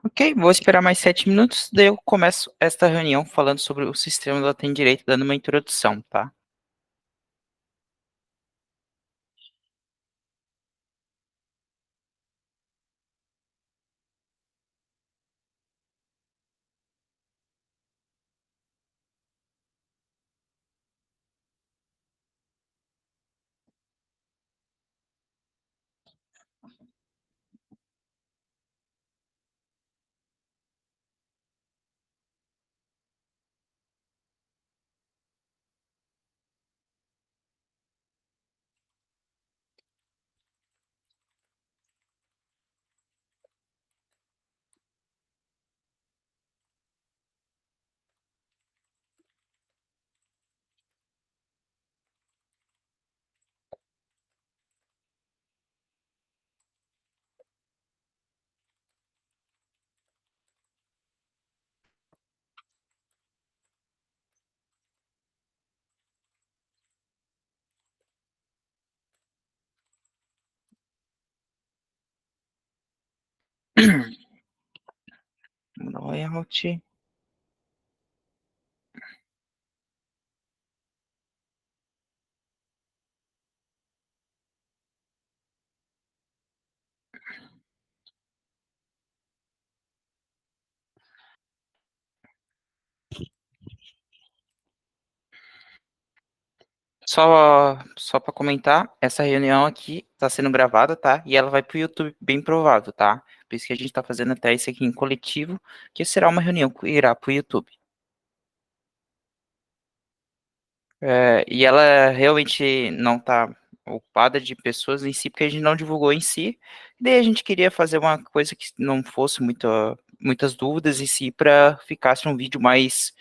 Ok, vou esperar mais 7 minutos, daí eu começo esta reunião falando sobre o sistema do Atende Direito, dando uma introdução, tá? Vamos dar um layout. Só para comentar, essa reunião aqui está sendo gravada, tá? E ela vai para o YouTube, bem provável, tá? Por isso que a gente está fazendo até isso aqui em coletivo, que será uma reunião que irá para o YouTube. E ela realmente não está ocupada de pessoas em si, porque a gente não divulgou em si. Daí a gente queria fazer uma coisa que não fosse muitas dúvidas em si, para ficasse um vídeo mais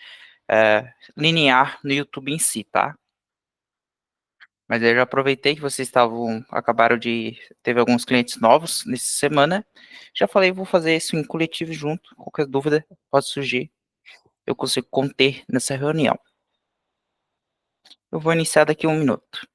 linear no YouTube em si, tá? Mas eu já aproveitei que vocês acabaram de, teve alguns clientes novos nessa semana. Já falei, vou fazer isso em coletivo junto. Qualquer dúvida pode surgir, eu consigo conter nessa reunião. Eu vou iniciar daqui a 1 minuto.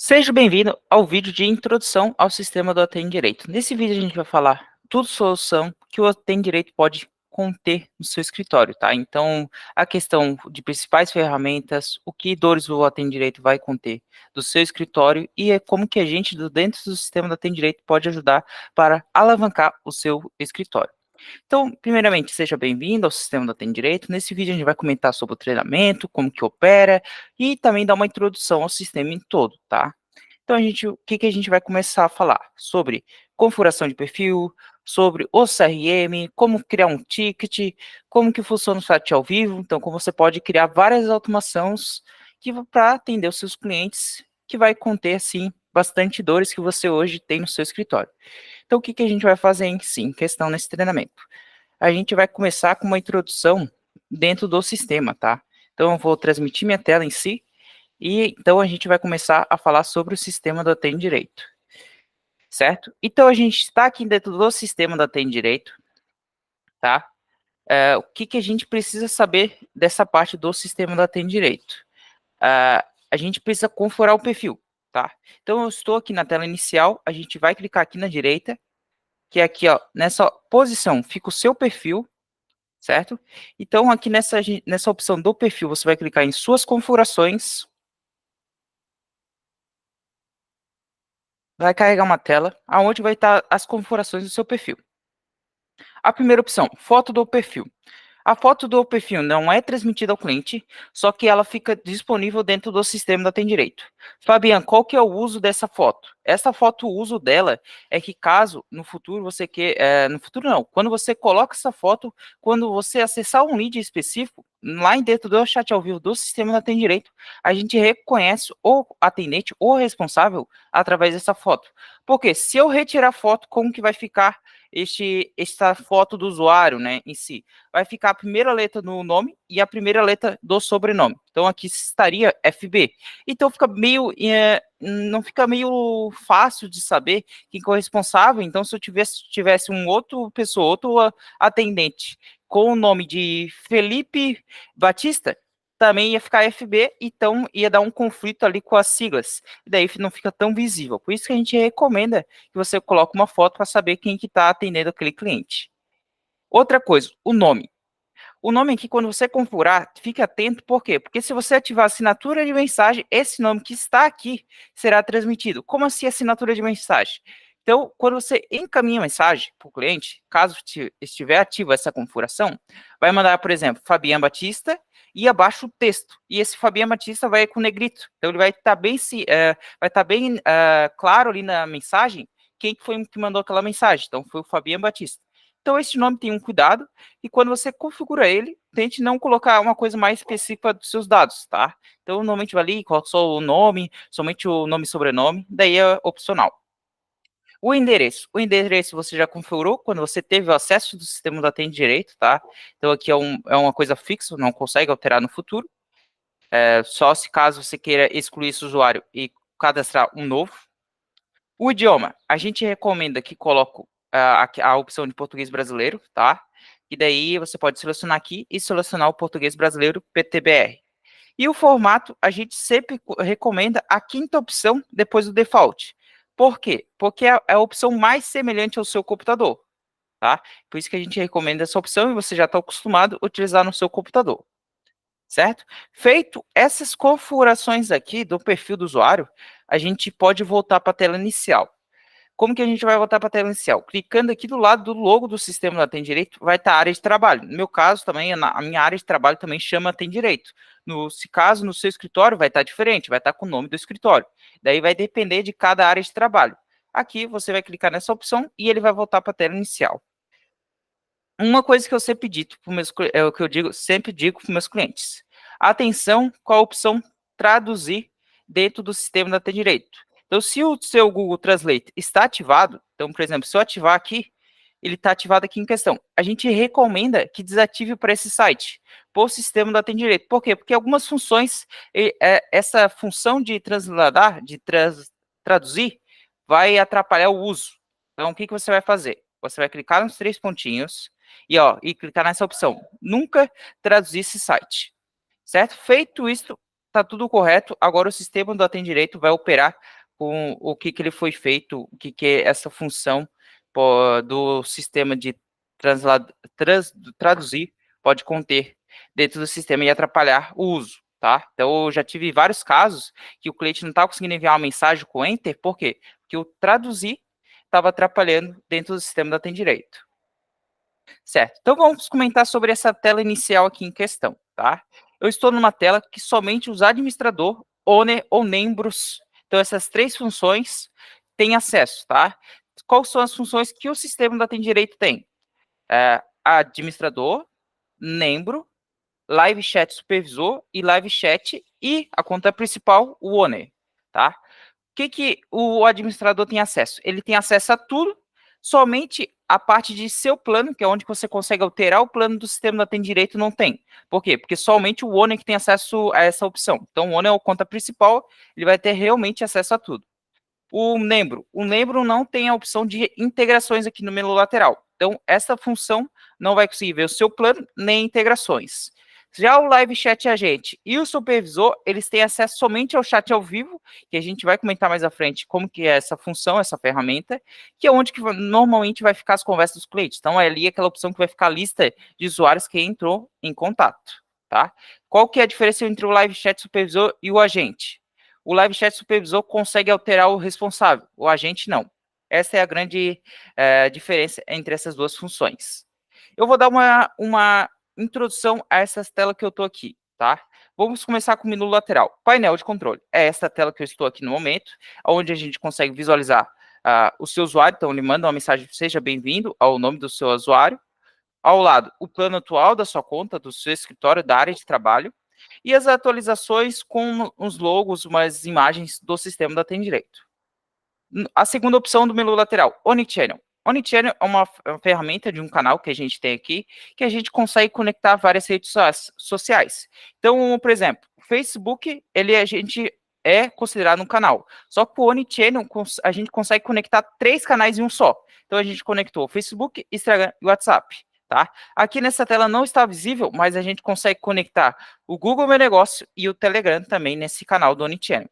Seja bem-vindo ao vídeo de introdução ao sistema do Atende Direito. Nesse vídeo a gente vai falar tudo solução que o Atende Direito pode conter no seu escritório, tá? Então, a questão de principais ferramentas, o que dores o Atende Direito vai conter do seu escritório e como que a gente, dentro do sistema do Atende Direito, pode ajudar para alavancar o seu escritório. Então, primeiramente, seja bem-vindo ao sistema do Atende Direito. Nesse vídeo a gente vai comentar sobre o treinamento, como que opera e também dar uma introdução ao sistema em todo, tá? Então, o que que a gente vai começar a falar? Sobre configuração de perfil, sobre o CRM, como criar um ticket, como que funciona o chat ao vivo. Então, como você pode criar várias automações para atender os seus clientes, que vai conter, assim, bastante dores que você hoje tem no seu escritório. Então, o que que a gente vai fazer em si, em questão nesse treinamento? A gente vai começar com uma introdução dentro do sistema, tá? Então, eu vou transmitir minha tela em si, e então a gente vai começar a falar sobre o sistema do Atende Direito, certo? Então, a gente está aqui dentro do sistema do Atende Direito, tá? o que, que a gente precisa saber dessa parte do sistema do Atende Direito? A gente precisa configurar o perfil, tá? Então, eu estou aqui na tela inicial, a gente vai clicar aqui na direita, que é aqui, ó, nessa posição, fica o seu perfil, certo? Então, aqui nessa opção do perfil, você vai clicar em suas configurações, vai carregar uma tela, onde vai estar as configurações do seu perfil. A primeira opção, foto do perfil. A foto do perfil não é transmitida ao cliente, só que ela fica disponível dentro do sistema da Tem Direito. Fabiano, qual que é o uso dessa foto? Essa foto, o uso dela é que caso no futuro você queira, no futuro não, quando você coloca essa foto, quando você acessar um lead específico, lá dentro do chat ao vivo do sistema da Tem Direito, a gente reconhece o atendente ou responsável através dessa foto. Porque se eu retirar a foto, como que vai ficar esta foto do usuário, né, em si? Vai ficar a primeira letra do nome e a primeira letra do sobrenome. Então aqui estaria FB. Então fica meio, não fica meio fácil de saber quem é o responsável. Então se eu tivesse um outro pessoa, outro atendente com o nome de Felipe Batista, também ia ficar FB, então ia dar um conflito ali com as siglas. E daí não fica tão visível. Por isso que a gente recomenda que você coloque uma foto para saber quem que está atendendo aquele cliente. Outra coisa, o nome. O nome aqui, quando você configurar, fique atento, por quê? Porque se você ativar a assinatura de mensagem, esse nome que está aqui será transmitido. Como assim assinatura de mensagem? Então, quando você encaminha a mensagem para o cliente, caso estiver ativa essa configuração, vai mandar, por exemplo, Fabiano Batista e abaixo o texto. E esse Fabiano Batista vai com negrito. Então, ele vai estar bem, claro ali na mensagem quem foi que mandou aquela mensagem. Então, foi o Fabiano Batista. Então, esse nome tem um cuidado, e quando você configura ele, tente não colocar uma coisa mais específica dos seus dados, tá? Então, normalmente vai ali, coloca só o nome, somente o nome e sobrenome, daí é opcional. O endereço você já configurou quando você teve o acesso do sistema do Atende Direito, tá? Então, aqui é uma coisa fixa, não consegue alterar no futuro. Só se caso você queira excluir esse usuário e cadastrar um novo. O idioma, a gente recomenda que coloque a opção de português brasileiro, tá? E daí você pode selecionar aqui e selecionar o português brasileiro PTBR. E o formato, a gente sempre recomenda a quinta opção depois do default. Por quê? Porque é a opção mais semelhante ao seu computador, tá? Por isso que a gente recomenda essa opção e você já está acostumado a utilizar no seu computador, certo? Feito essas configurações aqui do perfil do usuário, a gente pode voltar para a tela inicial. Como que a gente vai voltar para a tela inicial? Clicando aqui do lado do logo do sistema da Tem Direito, vai estar a área de trabalho. No meu caso, também, a minha área de trabalho também chama Tem Direito. Se caso no seu escritório, vai estar diferente, vai estar com o nome do escritório. Daí vai depender de cada área de trabalho. Aqui você vai clicar nessa opção e ele vai voltar para a tela inicial. Uma coisa que eu sempre dito é o que eu sempre digo para os meus clientes. Atenção com a opção traduzir dentro do sistema da Tem Direito. Então, se o seu Google Translate está ativado, então, por exemplo, se eu ativar aqui, ele está ativado aqui em questão. A gente recomenda que desative para esse site, para o sistema da Tem Direito. Por quê? Porque algumas funções, essa função de transladar, traduzir, vai atrapalhar o uso. Então, o que você vai fazer? Você vai clicar nos três pontinhos, e clicar nessa opção, nunca traduzir esse site, certo? Feito isso, está tudo correto, agora o sistema do Atende Direito vai operar com o que ele foi feito, o que é essa função do sistema de traduzir pode conter dentro do sistema e atrapalhar o uso, tá? Então, eu já tive vários casos que o cliente não estava conseguindo enviar uma mensagem com Enter, por quê? Porque o traduzir estava atrapalhando dentro do sistema do Atende Direito. Certo, então vamos comentar sobre essa tela inicial aqui em questão, tá? Eu estou numa tela que somente os administrador, owner ou membros, então essas três funções têm acesso, tá? Quais são as funções que o sistema da Tem Direito tem? Administrador, membro, live chat supervisor e live chat e a conta principal, o owner, tá? O que o administrador tem acesso? Ele tem acesso a tudo, somente a parte de seu plano, que é onde você consegue alterar o plano do sistema da Tem Direito, não tem. Por quê? Porque somente o owner que tem acesso a essa opção. Então, o owner é a conta principal, ele vai ter realmente acesso a tudo. O membro não tem a opção de integrações aqui no menu lateral. Então, essa função não vai conseguir ver o seu plano nem integrações. Já o Live Chat Agente e o supervisor, eles têm acesso somente ao chat ao vivo, que a gente vai comentar mais à frente como que é essa função, essa ferramenta, que é onde que normalmente vai ficar as conversas dos clientes. Então, é ali aquela opção que vai ficar a lista de usuários que entrou em contato, tá? Qual que é a diferença entre o Live Chat Supervisor e o agente? O Live Chat Supervisor consegue alterar o responsável, o agente não. Essa é a grande diferença entre essas duas funções. Eu vou dar uma introdução a essa tela que eu estou aqui, tá? Vamos começar com o menu lateral. Painel de controle. É essa tela que eu estou aqui no momento, onde a gente consegue visualizar o seu usuário. Então, ele manda uma mensagem, seja bem-vindo, ao nome do seu usuário. Ao lado, o plano atual da sua conta, do seu escritório, da área de trabalho. E as atualizações com os logos, umas imagens do sistema da Tem Direito. A segunda opção do menu lateral, Omnichannel. Omnichannel é uma ferramenta de um canal que a gente tem aqui, que a gente consegue conectar várias redes sociais. Então, por exemplo, o Facebook, a gente é considerado um canal. Só que o Omnichannel, a gente consegue conectar 3 canais em um só. Então, a gente conectou o Facebook, Instagram e WhatsApp. Tá? Aqui nessa tela não está visível, mas a gente consegue conectar o Google Meu Negócio e o Telegram também nesse canal do Omnichannel.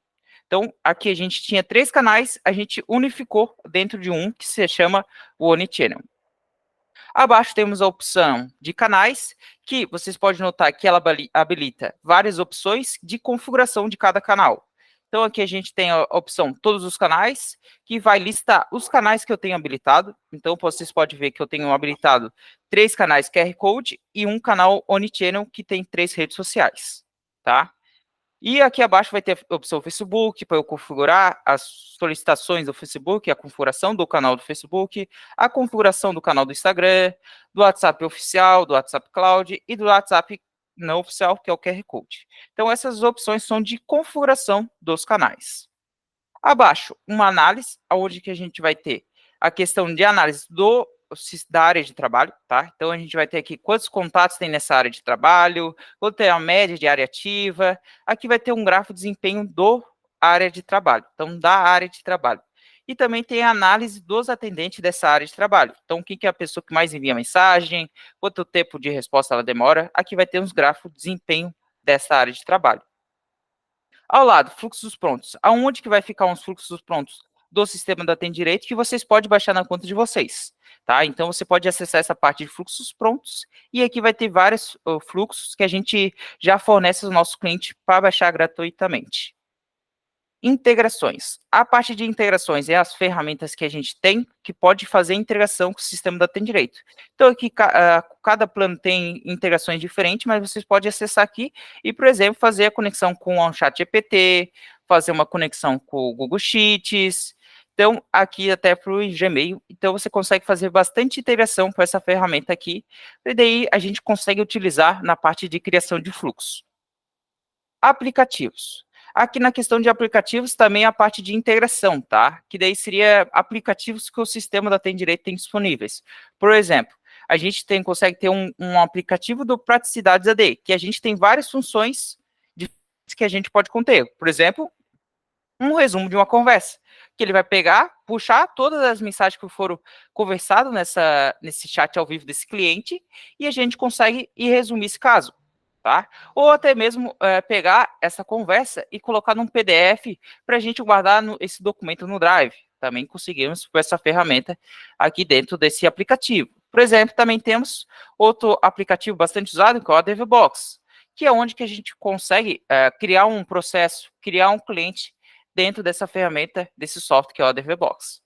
Então, aqui a gente tinha 3 canais, a gente unificou dentro de um que se chama o Omnichannel. Abaixo temos a opção de canais, que vocês podem notar que ela habilita várias opções de configuração de cada canal. Então, aqui a gente tem a opção todos os canais, que vai listar os canais que eu tenho habilitado. Então, vocês podem ver que eu tenho habilitado 3 canais QR Code e um canal Omnichannel que tem 3 redes sociais, tá? E aqui abaixo vai ter a opção Facebook, para eu configurar as solicitações do Facebook, a configuração do canal do Facebook, a configuração do canal do Instagram, do WhatsApp oficial, do WhatsApp Cloud e do WhatsApp não oficial, que é o QR Code. Então, essas opções são de configuração dos canais. Abaixo, uma análise, onde que a gente vai ter a questão de análise da área de trabalho, tá? Então, a gente vai ter aqui quantos contatos tem nessa área de trabalho, quanto é a média de área ativa. Aqui vai ter um gráfico de desempenho do área de trabalho, então, da área de trabalho. E também tem a análise dos atendentes dessa área de trabalho. Então, quem que é a pessoa que mais envia mensagem, quanto tempo de resposta ela demora. Aqui vai ter uns gráficos de desempenho dessa área de trabalho. Ao lado, fluxos prontos. Aonde que vai ficar uns fluxos prontos do sistema da Tem Direito que vocês podem baixar na conta de vocês, tá? Então, você pode acessar essa parte de fluxos prontos e aqui vai ter vários fluxos que a gente já fornece aos nossos clientes para baixar gratuitamente. Integrações. A parte de integrações é as ferramentas que a gente tem que pode fazer integração com o sistema da Tem Direito. Então, aqui, cada plano tem integrações diferentes, mas vocês podem acessar aqui e, por exemplo, fazer a conexão com o ChatGPT, fazer uma conexão com o Google Sheets, então, aqui até para o Gmail. Então, você consegue fazer bastante integração com essa ferramenta aqui, e daí a gente consegue utilizar na parte de criação de fluxo. Aplicativos. Aqui na questão de aplicativos também a parte de integração, tá? Que daí seria aplicativos que o sistema da Tem Direito tem disponíveis. Por exemplo, a gente consegue ter um aplicativo do Praticidades AD, que a gente tem várias funções que a gente pode conter. Por exemplo, um resumo de uma conversa, que ele vai pegar, puxar todas as mensagens que foram conversadas nesse chat ao vivo desse cliente, e a gente consegue ir resumir esse caso. Tá? Ou até mesmo pegar essa conversa e colocar num PDF para a gente guardar esse documento no Drive. Também conseguimos com essa ferramenta aqui dentro desse aplicativo. Por exemplo, também temos outro aplicativo bastante usado, que é o ADVBox, que é onde que a gente consegue criar um processo, criar um cliente dentro dessa ferramenta, desse software que é o ADVBox.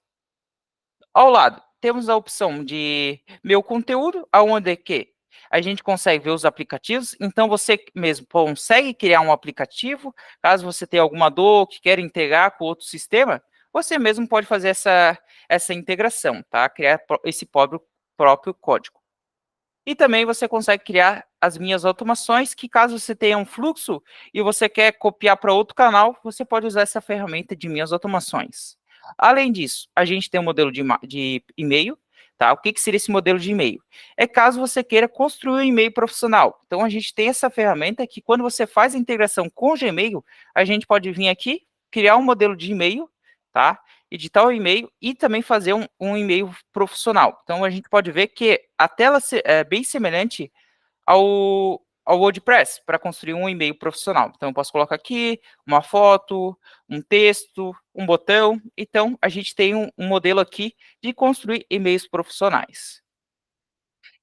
Ao lado, temos a opção de Meu Conteúdo, onde que a gente consegue ver os aplicativos, então você mesmo consegue criar um aplicativo, caso você tenha alguma dor, que queira integrar com outro sistema, você mesmo pode fazer essa integração, tá? Criar esse próprio código. E também você consegue criar as minhas automações, que caso você tenha um fluxo e você quer copiar para outro canal, você pode usar essa ferramenta de minhas automações. Além disso, a gente tem um modelo de e-mail, tá? O que seria esse modelo de e-mail? É caso você queira construir um e-mail profissional. Então, a gente tem essa ferramenta que quando você faz a integração com o Gmail, a gente pode vir aqui, criar um modelo de e-mail tá? Editar o e-mail e também fazer um e-mail profissional. Então, a gente pode ver que a tela é bem semelhante ao WordPress para construir um e-mail profissional. Então, eu posso colocar aqui uma foto, um texto, um botão. Então, a gente tem um modelo aqui de construir e-mails profissionais.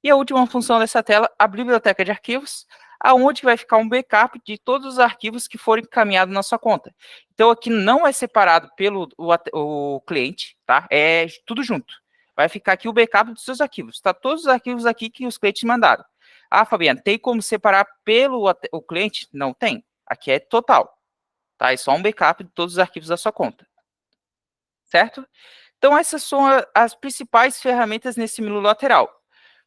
E a última função dessa tela, a biblioteca de arquivos, aonde vai ficar um backup de todos os arquivos que forem encaminhados na sua conta. Então, aqui não é separado pelo o cliente, tá? É tudo junto. Vai ficar aqui o backup dos seus arquivos. Tá todos os arquivos aqui que os clientes mandaram. Ah, Fabiana, tem como separar pelo o cliente? Não tem. Aqui é total, tá? É só um backup de todos os arquivos da sua conta, certo? Então, essas são as principais ferramentas nesse menu lateral.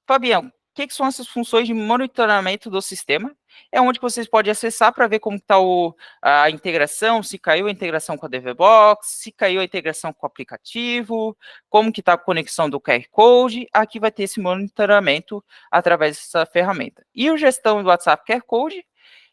Fabiano, o que são essas funções de monitoramento do sistema? É onde vocês podem acessar para ver como está a integração, se caiu a integração com a DevBox, se caiu a integração com o aplicativo, como que está a conexão do QR Code. Aqui vai ter esse monitoramento através dessa ferramenta. E o gestão do WhatsApp QR Code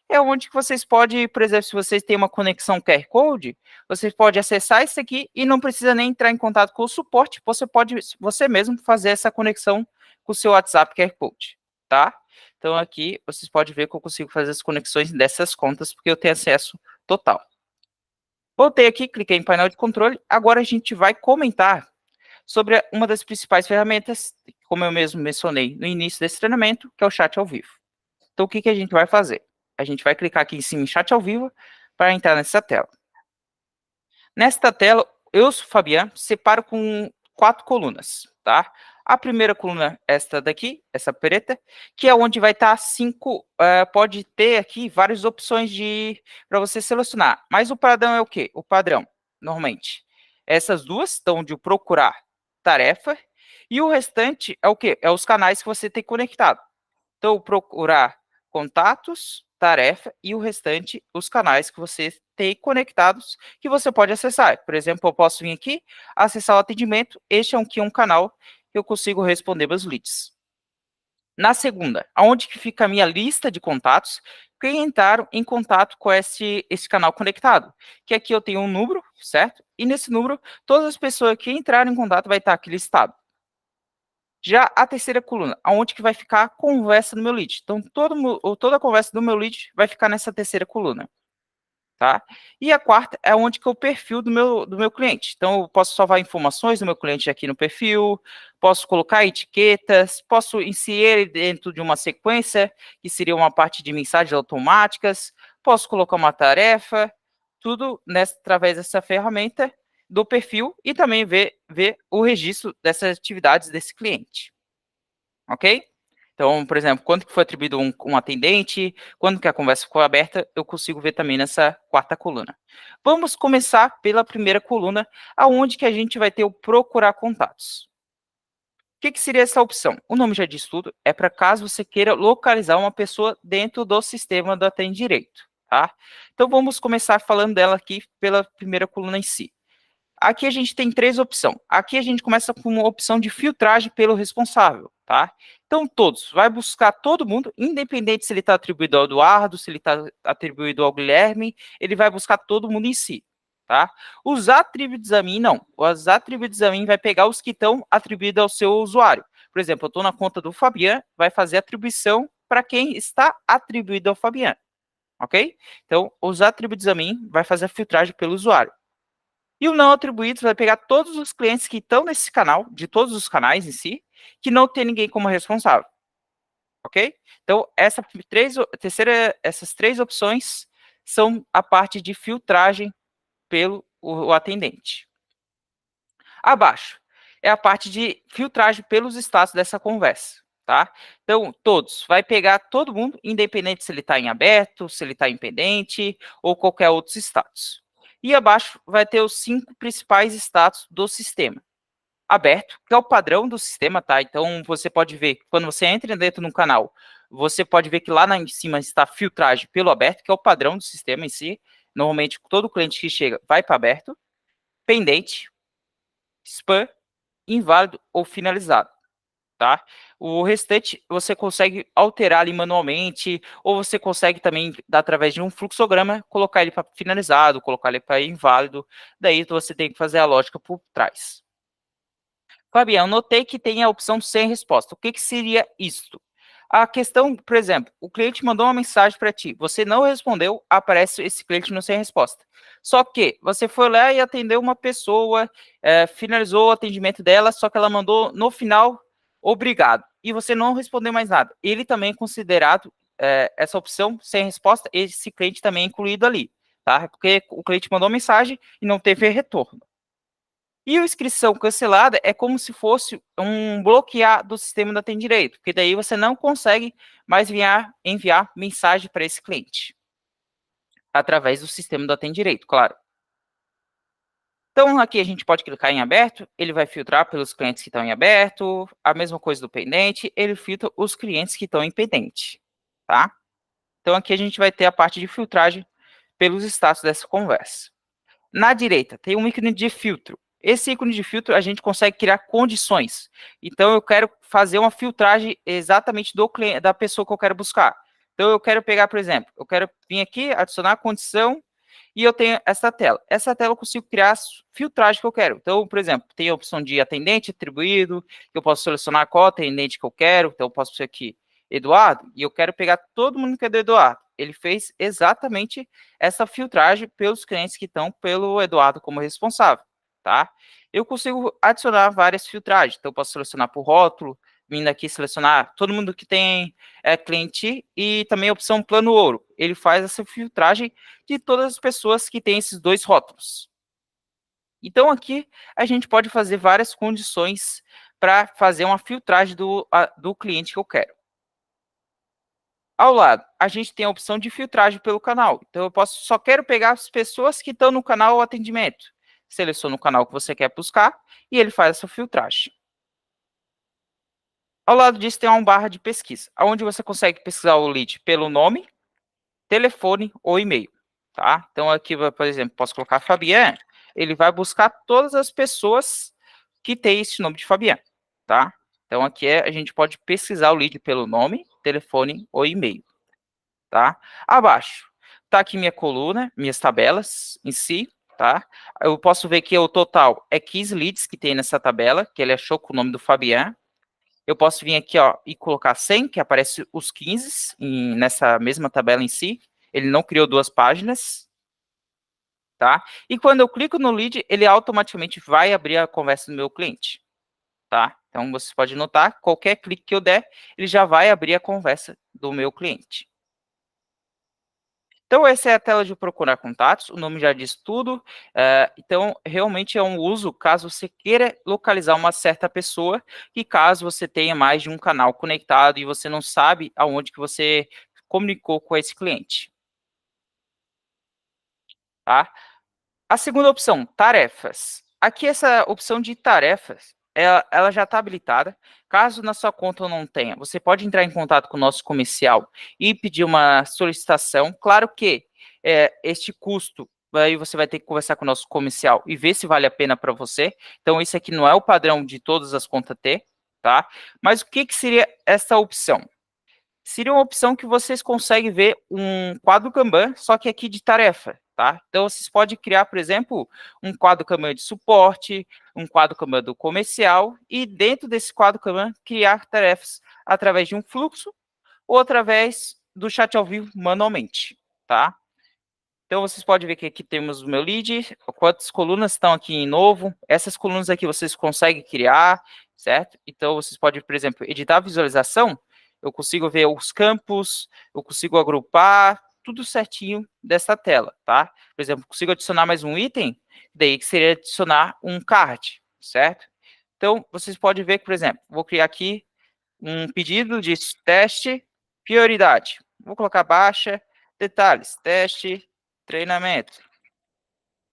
é onde que vocês podem, por exemplo, se vocês têm uma conexão QR Code, vocês podem acessar isso aqui e não precisa nem entrar em contato com o suporte, você pode você mesmo fazer essa conexão com o seu WhatsApp QR Code, tá? Então aqui vocês podem ver que eu consigo fazer as conexões dessas contas, porque eu tenho acesso total. Voltei aqui, cliquei em painel de controle, agora a gente vai comentar sobre uma das principais ferramentas, como eu mesmo mencionei no início desse treinamento, que é o chat ao vivo. Então, o que a gente vai fazer? A gente vai clicar aqui em cima em chat ao vivo para entrar nessa tela. Nesta tela, eu, Fabiano, separo com 4 colunas, tá? A primeira coluna é esta daqui, essa preta, que é onde vai estar 5, pode ter aqui várias opções para você selecionar. Mas o padrão é o quê? O padrão, normalmente. Essas duas estão de procurar tarefa, e o restante é o quê? É os canais que você tem conectado. Então, procurar contatos, tarefa e o restante, os canais que você tem conectados, que você pode acessar. Por exemplo, eu posso vir aqui, acessar o atendimento, este é um canal que eu consigo responder meus leads. Na segunda, aonde que fica a minha lista de contatos, quem entraram em contato com esse canal conectado, que aqui eu tenho um número, certo? E nesse número, todas as pessoas que entraram em contato vai estar aqui listado. Já a terceira coluna, aonde que vai ficar a conversa do meu lead. Então, toda a conversa do meu lead vai ficar nessa terceira coluna, tá? E a quarta é onde que é o perfil do meu cliente. Então, eu posso salvar informações do meu cliente aqui no perfil, posso colocar etiquetas, posso inserir ele dentro de uma sequência, que seria uma parte de mensagens automáticas, posso colocar uma tarefa, tudo através dessa ferramenta do perfil e também ver o registro dessas atividades desse cliente, ok? Então, por exemplo, quando que foi atribuído um atendente, quando que a conversa ficou aberta, eu consigo ver também nessa quarta coluna. Vamos começar pela primeira coluna, aonde que a gente vai ter o procurar contatos. O que seria essa opção? O nome já diz tudo, é para caso você queira localizar uma pessoa dentro do sistema do Atende Direito, tá? Então, vamos começar falando dela aqui pela primeira coluna em si. Aqui a gente tem 3 opções. Aqui a gente começa com uma opção de filtragem pelo responsável, tá? Então, todos, vai buscar todo mundo, independente se ele está atribuído ao Eduardo, se ele está atribuído ao Guilherme, ele vai buscar todo mundo em si, tá? Os atribuídos a mim, não. Os atribuídos a mim vai pegar os que estão atribuídos ao seu usuário. Por exemplo, eu estou na conta do Fabian, vai fazer atribuição para quem está atribuído ao Fabian, ok? Então, os atribuídos a mim vai fazer a filtragem pelo usuário. E o não atribuídos vai pegar todos os clientes que estão nesse canal, de todos os canais em si, que não tem ninguém como responsável, ok? Então, essas 3 opções são a parte de filtragem pelo o atendente. Abaixo é a parte de filtragem pelos status dessa conversa, tá? Então, todos, vai pegar todo mundo, independente se ele está em aberto, se ele está em pendente ou qualquer outro status. E abaixo vai ter os 5 principais status do sistema. Aberto, que é o padrão do sistema, tá? Então, você pode ver, quando você entra dentro do canal, você pode ver que lá em cima está filtragem pelo aberto, que é o padrão do sistema em si. Normalmente, todo cliente que chega vai para aberto. Pendente, spam, inválido ou finalizado, tá? O restante você consegue alterar ali manualmente, ou você consegue também, através de um fluxograma, colocar ele para finalizado, colocar ele para inválido, daí você tem que fazer a lógica por trás. Fabiano, notei que tem a opção sem resposta. O que, que seria isto? A questão, por exemplo, o cliente mandou uma mensagem para ti, você não respondeu, aparece esse cliente no sem resposta. Só que você foi lá e atendeu uma pessoa, finalizou o atendimento dela, só que ela mandou no final, obrigado, e você não respondeu mais nada. Ele também é considerado essa opção sem resposta, esse cliente também é incluído ali, tá? Porque o cliente mandou mensagem e não teve retorno. E a inscrição cancelada é como se fosse um bloquear do sistema da Tem Direito, porque daí você não consegue mais enviar mensagem para esse cliente, através do sistema da Tem Direito, claro. Então, aqui a gente pode clicar em aberto, ele vai filtrar pelos clientes que estão em aberto, a mesma coisa do pendente, ele filtra os clientes que estão em pendente, tá? Então, aqui a gente vai ter a parte de filtragem pelos status dessa conversa. Na direita, tem um ícone de filtro. Esse ícone de filtro, a gente consegue criar condições. Então, eu quero fazer uma filtragem exatamente do cliente, da pessoa que eu quero buscar. Então, eu quero pegar, por exemplo, eu quero vir aqui, adicionar a condição, e eu tenho essa tela. Essa tela eu consigo criar a filtragem que eu quero. Então, por exemplo, tem a opção de atendente atribuído, que eu posso selecionar qual atendente que eu quero. Então, eu posso ser aqui, Eduardo, e eu quero pegar todo mundo que é do Eduardo. Ele fez exatamente essa filtragem pelos clientes que estão pelo Eduardo como responsável, tá? Eu consigo adicionar várias filtragens. Então, eu posso selecionar por rótulo, vindo aqui selecionar todo mundo que tem cliente e também a opção plano ouro. Ele faz essa filtragem de todas as pessoas que têm esses dois rótulos. Então, aqui a gente pode fazer várias condições para fazer uma filtragem do cliente que eu quero. Ao lado, a gente tem a opção de filtragem pelo canal. Então, eu só quero pegar as pessoas que estão no canal ou atendimento. Seleciona o canal que você quer buscar e ele faz essa filtragem. Ao lado disso, tem uma barra de pesquisa, onde você consegue pesquisar o lead pelo nome, telefone ou e-mail, tá? Então, aqui, por exemplo, posso colocar Fabian, ele vai buscar todas as pessoas que têm esse nome de Fabian, tá? Então, aqui a gente pode pesquisar o lead pelo nome, telefone ou e-mail, tá? Abaixo, tá aqui minha coluna, minhas tabelas em si, tá? Eu posso ver que o total é 15 leads que tem nessa tabela, que ele achou com o nome do Fabian. Eu posso vir aqui, ó, e colocar 100, que aparece os 15 nessa mesma tabela em si. Ele não criou duas páginas, tá? E quando eu clico no lead, ele automaticamente vai abrir a conversa do meu cliente, tá? Então, você pode notar, qualquer clique que eu der, ele já vai abrir a conversa do meu cliente. Então, essa é a tela de procurar contatos, o nome já diz tudo. Então, realmente é um uso caso você queira localizar uma certa pessoa e caso você tenha mais de um canal conectado e você não sabe aonde que você comunicou com esse cliente, tá? A segunda opção, tarefas. Aqui essa opção de tarefas, ela já está habilitada. Caso na sua conta não tenha, você pode entrar em contato com o nosso comercial e pedir uma solicitação. Claro que este custo, aí você vai ter que conversar com o nosso comercial e ver se vale a pena para você. Então, isso aqui não é o padrão de todas as contas ter, tá? Mas o que, que seria essa opção? Seria uma opção que vocês conseguem ver um quadro Kanban, só que aqui de tarefa, tá? Então, vocês podem criar, por exemplo, um quadro Kanban de suporte, um quadro Kanban do comercial, e dentro desse quadro Kanban, criar tarefas através de um fluxo ou através do chat ao vivo manualmente, tá? Então, vocês podem ver que aqui temos o meu lead, quantas colunas estão aqui em novo. Essas colunas aqui vocês conseguem criar, certo? Então, vocês podem, por exemplo, editar a visualização. Eu consigo ver os campos, eu consigo agrupar tudo certinho dessa tela, tá? Por exemplo, consigo adicionar mais um item, daí que seria adicionar um card, certo? Então, vocês podem ver que, por exemplo, vou criar aqui um pedido de teste, prioridade. Vou colocar baixa, detalhes, teste, treinamento.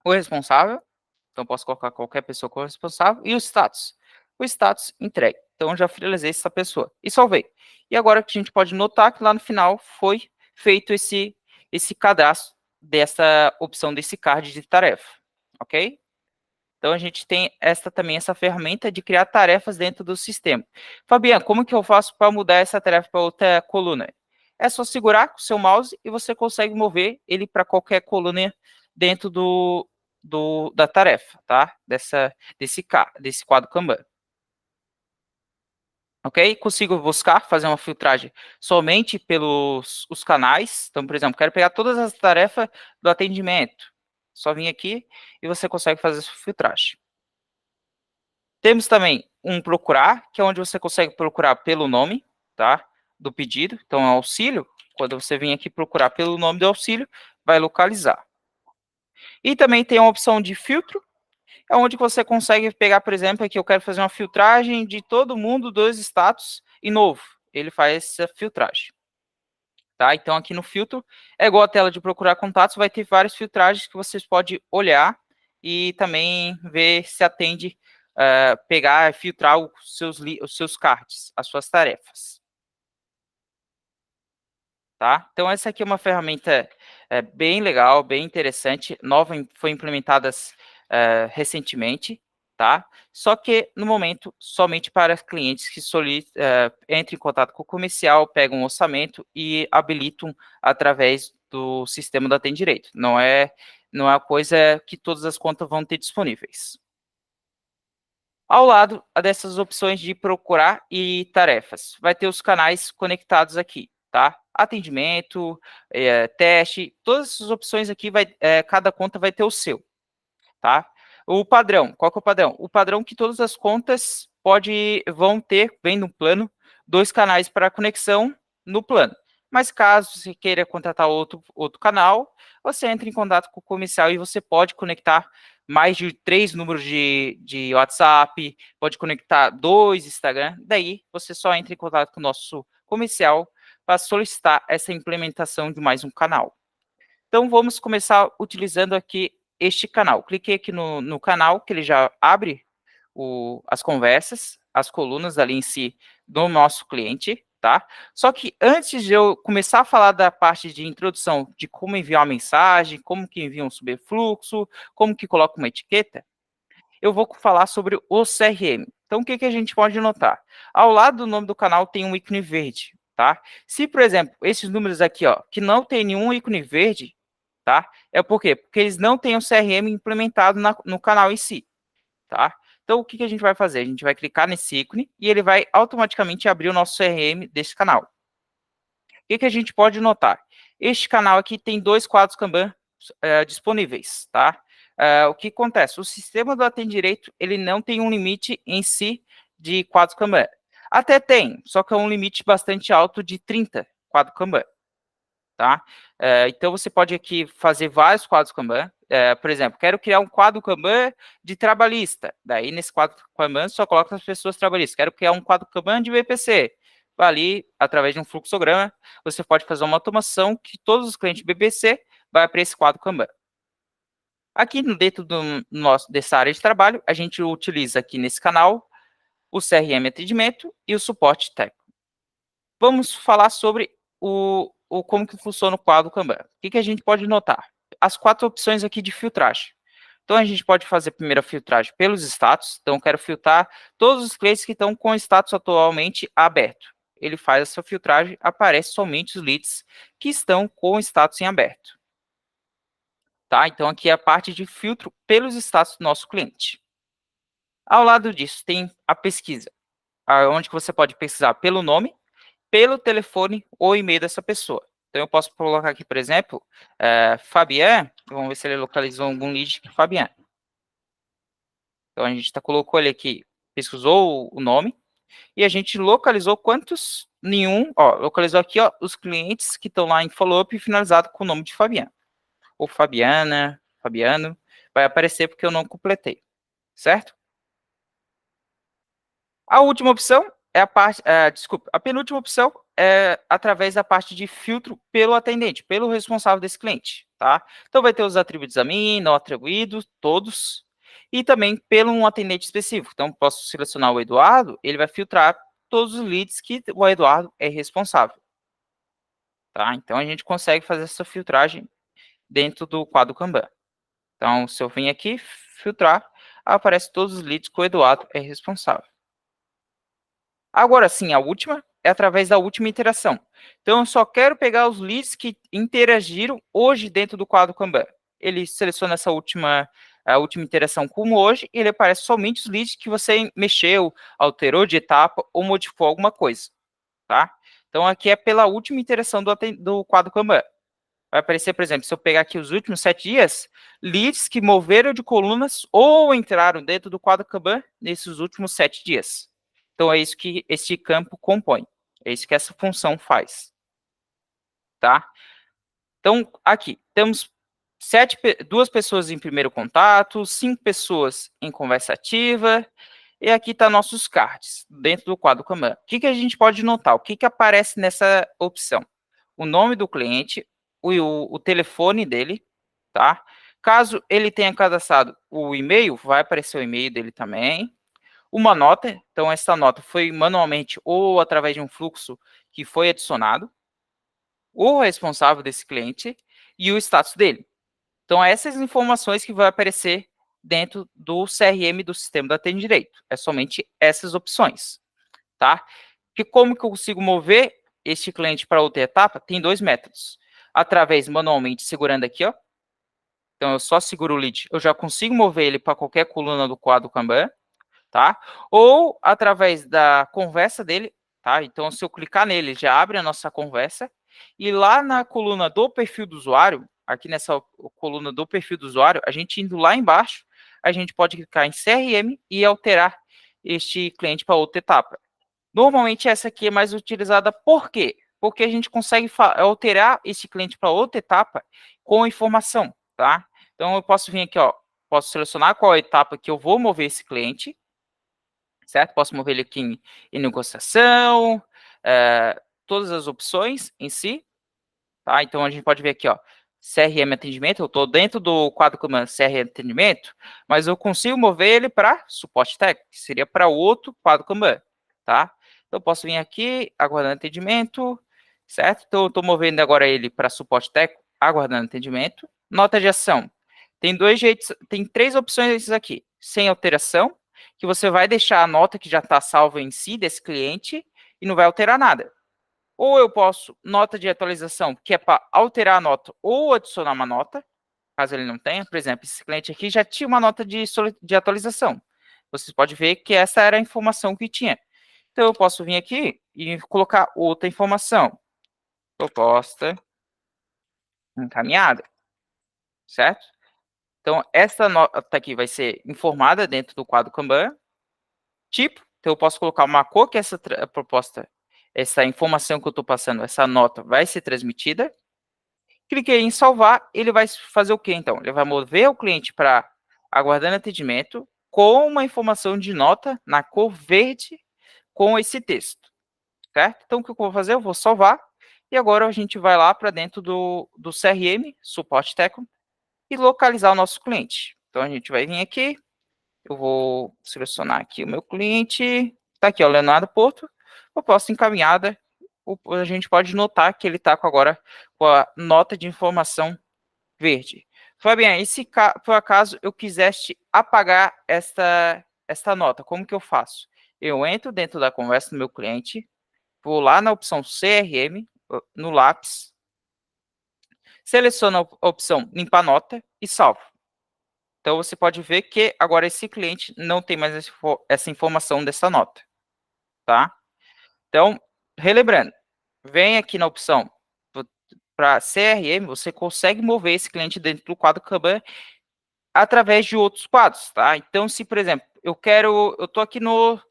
O responsável, então posso colocar qualquer pessoa como responsável, e o status. O status entregue. Então, já finalizei essa pessoa e salvei. E agora a gente pode notar que lá no final foi feito esse cadastro dessa opção desse card de tarefa, ok? Então, a gente tem essa ferramenta de criar tarefas dentro do sistema. Fabiano, como que eu faço para mudar essa tarefa para outra coluna? É só segurar com o seu mouse e você consegue mover ele para qualquer coluna dentro da tarefa, tá? Desse quadro Kanban. Ok? Consigo buscar, fazer uma filtragem somente pelos os canais. Então, por exemplo, quero pegar todas as tarefas do atendimento. Só vir aqui e você consegue fazer essa filtragem. Temos também um procurar, que é onde você consegue procurar pelo nome, tá? Do pedido. Então, auxílio. Quando você vem aqui procurar pelo nome do auxílio, vai localizar. E também tem a opção de filtro, é onde você consegue pegar, por exemplo, aqui eu quero fazer uma filtragem de todo mundo dos status e novo. Ele faz essa filtragem. Tá? Então, aqui no filtro, é igual a tela de procurar contatos, vai ter várias filtragens que vocês podem olhar e também ver se atende, pegar e filtrar os seus cards, as suas tarefas. Tá? Então, essa aqui é uma ferramenta bem legal, bem interessante, nova, foi implementada recentemente, tá? Só que, no momento, somente para clientes que entram em contato com o comercial, pegam um orçamento e habilitam através do sistema do Atende Direito. Não é uma coisa que todas as contas vão ter disponíveis. Ao lado dessas opções de procurar e tarefas, vai ter os canais conectados aqui, tá? Atendimento, teste, todas essas opções aqui, cada conta vai ter o seu, tá? O padrão, qual que é o padrão? O padrão que todas as contas vão ter, vem no plano, 2 canais para conexão no plano. Mas caso você queira contratar outro canal, você entra em contato com o comercial e você pode conectar mais de 3 números de WhatsApp, pode conectar 2 Instagram, daí você só entra em contato com o nosso comercial para solicitar essa implementação de mais um canal. Então, vamos começar utilizando aqui este canal. Cliquei aqui no canal, que ele já abre as conversas, as colunas ali em si do nosso cliente, tá? Só que antes de eu começar a falar da parte de introdução de como enviar uma mensagem, como que envia um subfluxo, como que coloca uma etiqueta, eu vou falar sobre o CRM. Então, o que a gente pode notar? Ao lado do nome do canal tem um ícone verde, tá? Se, por exemplo, esses números aqui, ó, que não tem nenhum ícone verde, tá? É por quê? Porque eles não têm o CRM implementado no canal em si, tá? Então, o que a gente vai fazer? A gente vai clicar nesse ícone e ele vai automaticamente abrir o nosso CRM desse canal. O que a gente pode notar? Este canal aqui tem 2 quadros Kanban disponíveis, tá? O que acontece? O sistema do Atende Direito, ele não tem um limite em si de quadros Kanban. Até tem, só que é um limite bastante alto de 30 quadros Kanban. Tá? Então, você pode aqui fazer vários quadros Kanban. Por exemplo, quero criar um quadro Kanban de trabalhista. Daí, nesse quadro Kanban, só coloca as pessoas trabalhistas. Quero criar um quadro Kanban de BPC. Ali, através de um fluxograma, você pode fazer uma automação que todos os clientes BPC vão para esse quadro Kanban. Aqui dentro dessa área de trabalho, a gente utiliza aqui nesse canal o CRM atendimento e o suporte técnico. Vamos falar sobre como que funciona o quadro Kanban. O que a gente pode notar? As 4 opções aqui de filtragem. Então, a gente pode fazer a primeira filtragem pelos status. Então, eu quero filtrar todos os clientes que estão com o status atualmente aberto. Ele faz essa filtragem, aparece somente os leads que estão com o status em aberto. Tá? Então, aqui é a parte de filtro pelos status do nosso cliente. Ao lado disso, tem a pesquisa, onde você pode pesquisar pelo nome, pelo telefone ou e-mail dessa pessoa. Então, eu posso colocar aqui, por exemplo, Fabian, vamos ver se ele localizou algum lead para Fabian. Então, a gente colocou ele aqui, pesquisou o nome, e a gente localizou quantos? Nenhum, ó, localizou aqui, ó, os clientes que estão lá em follow-up finalizado com o nome de Fabian. Ou Fabiana, Fabiano, vai aparecer porque eu não completei, certo? A última opção é a penúltima opção é através da parte de filtro pelo atendente, pelo responsável desse cliente, tá? Então, vai ter os atributos a mim, não atribuídos, todos, e também pelo um atendente específico. Então, posso selecionar o Eduardo, ele vai filtrar todos os leads que o Eduardo é responsável, tá? Então, a gente consegue fazer essa filtragem dentro do quadro Kanban. Então, se eu vim aqui, filtrar, aparece todos os leads que o Eduardo é responsável. Agora sim, a última é através da última interação. Então, eu só quero pegar os leads que interagiram hoje dentro do quadro Kanban. Ele seleciona a última interação como hoje, e ele aparece somente os leads que você mexeu, alterou de etapa ou modificou alguma coisa. Tá? Então, aqui é pela última interação do quadro Kanban. Vai aparecer, por exemplo, se eu pegar aqui os últimos 7 dias, leads que moveram de colunas ou entraram dentro do quadro Kanban nesses últimos 7 dias. Então, é isso que esse campo compõe. É isso que essa função faz. Tá? Então, aqui, temos 2 pessoas em primeiro contato, 5 pessoas em conversa ativa, e aqui está nossos cards, dentro do quadro Kanban. O que a gente pode notar? O que aparece nessa opção? O nome do cliente, o telefone dele, tá? Caso ele tenha cadastrado o e-mail, vai aparecer o e-mail dele também. Uma nota, então essa nota foi manualmente ou através de um fluxo que foi adicionado, o responsável desse cliente e o status dele. Então, essas informações que vão aparecer dentro do CRM do sistema do Atende Direito. É somente essas opções, tá? Que como que eu consigo mover este cliente para outra etapa? Tem 2 métodos. Através manualmente, segurando aqui, ó. Então, eu só seguro o lead, eu já consigo mover ele para qualquer coluna do quadro Kanban, tá? Ou através da conversa dele, tá? Então, se eu clicar nele, já abre a nossa conversa, e lá na coluna do perfil do usuário, aqui nessa coluna do perfil do usuário, a gente indo lá embaixo, a gente pode clicar em CRM e alterar este cliente para outra etapa. Normalmente essa aqui é mais utilizada por quê? Porque a gente consegue alterar esse cliente para outra etapa com informação, tá? Então eu posso vir aqui, ó, posso selecionar qual etapa que eu vou mover esse cliente, certo? Posso mover ele aqui em negociação, todas as opções em si, tá? Então a gente pode ver aqui, ó, CRM atendimento, eu estou dentro do quadro comando CRM atendimento, mas eu consigo mover ele para suporte técnico, que seria para outro quadro Kanban, tá? Então eu posso vir aqui, aguardando atendimento, certo? Então eu estou movendo agora ele para suporte técnico, aguardando atendimento. Nota de ação. Tem 2 jeitos, tem 3 opções aqui. Sem alteração, que você vai deixar a nota que já está salva em si desse cliente e não vai alterar nada. Ou eu posso, nota de atualização, que é para alterar a nota ou adicionar uma nota, caso ele não tenha. Por exemplo, esse cliente aqui já tinha uma nota de atualização. Você pode ver que essa era a informação que tinha. Então, eu posso vir aqui e colocar outra informação. Proposta encaminhada, certo? Então, essa nota aqui vai ser informada dentro do quadro Kanban. Tipo, então eu posso colocar uma cor que essa proposta, essa informação que eu estou passando, essa nota vai ser transmitida. Cliquei em salvar, ele vai fazer o quê, então? Ele vai mover o cliente para aguardando atendimento com uma informação de nota na cor verde com esse texto, certo? Então, o que eu vou fazer? Eu vou salvar e agora a gente vai lá para dentro do CRM, suporte técnico, e localizar o nosso cliente. Então, a gente vai vir aqui, eu vou selecionar aqui o meu cliente, está aqui, ó, Leonardo Porto, proposta encaminhada, a gente pode notar que ele está agora com a nota de informação verde. Fabiano, e se por acaso eu quisesse apagar esta nota, como que eu faço? Eu entro dentro da conversa do meu cliente, vou lá na opção CRM, no lápis, seleciono a opção limpar nota e salvo. Então, você pode ver que agora esse cliente não tem mais essa informação dessa nota, tá? Então, relembrando, vem aqui na opção para CRM, você consegue mover esse cliente dentro do quadro Kanban através de outros quadros, tá? Então, se, por exemplo, eu estou aqui no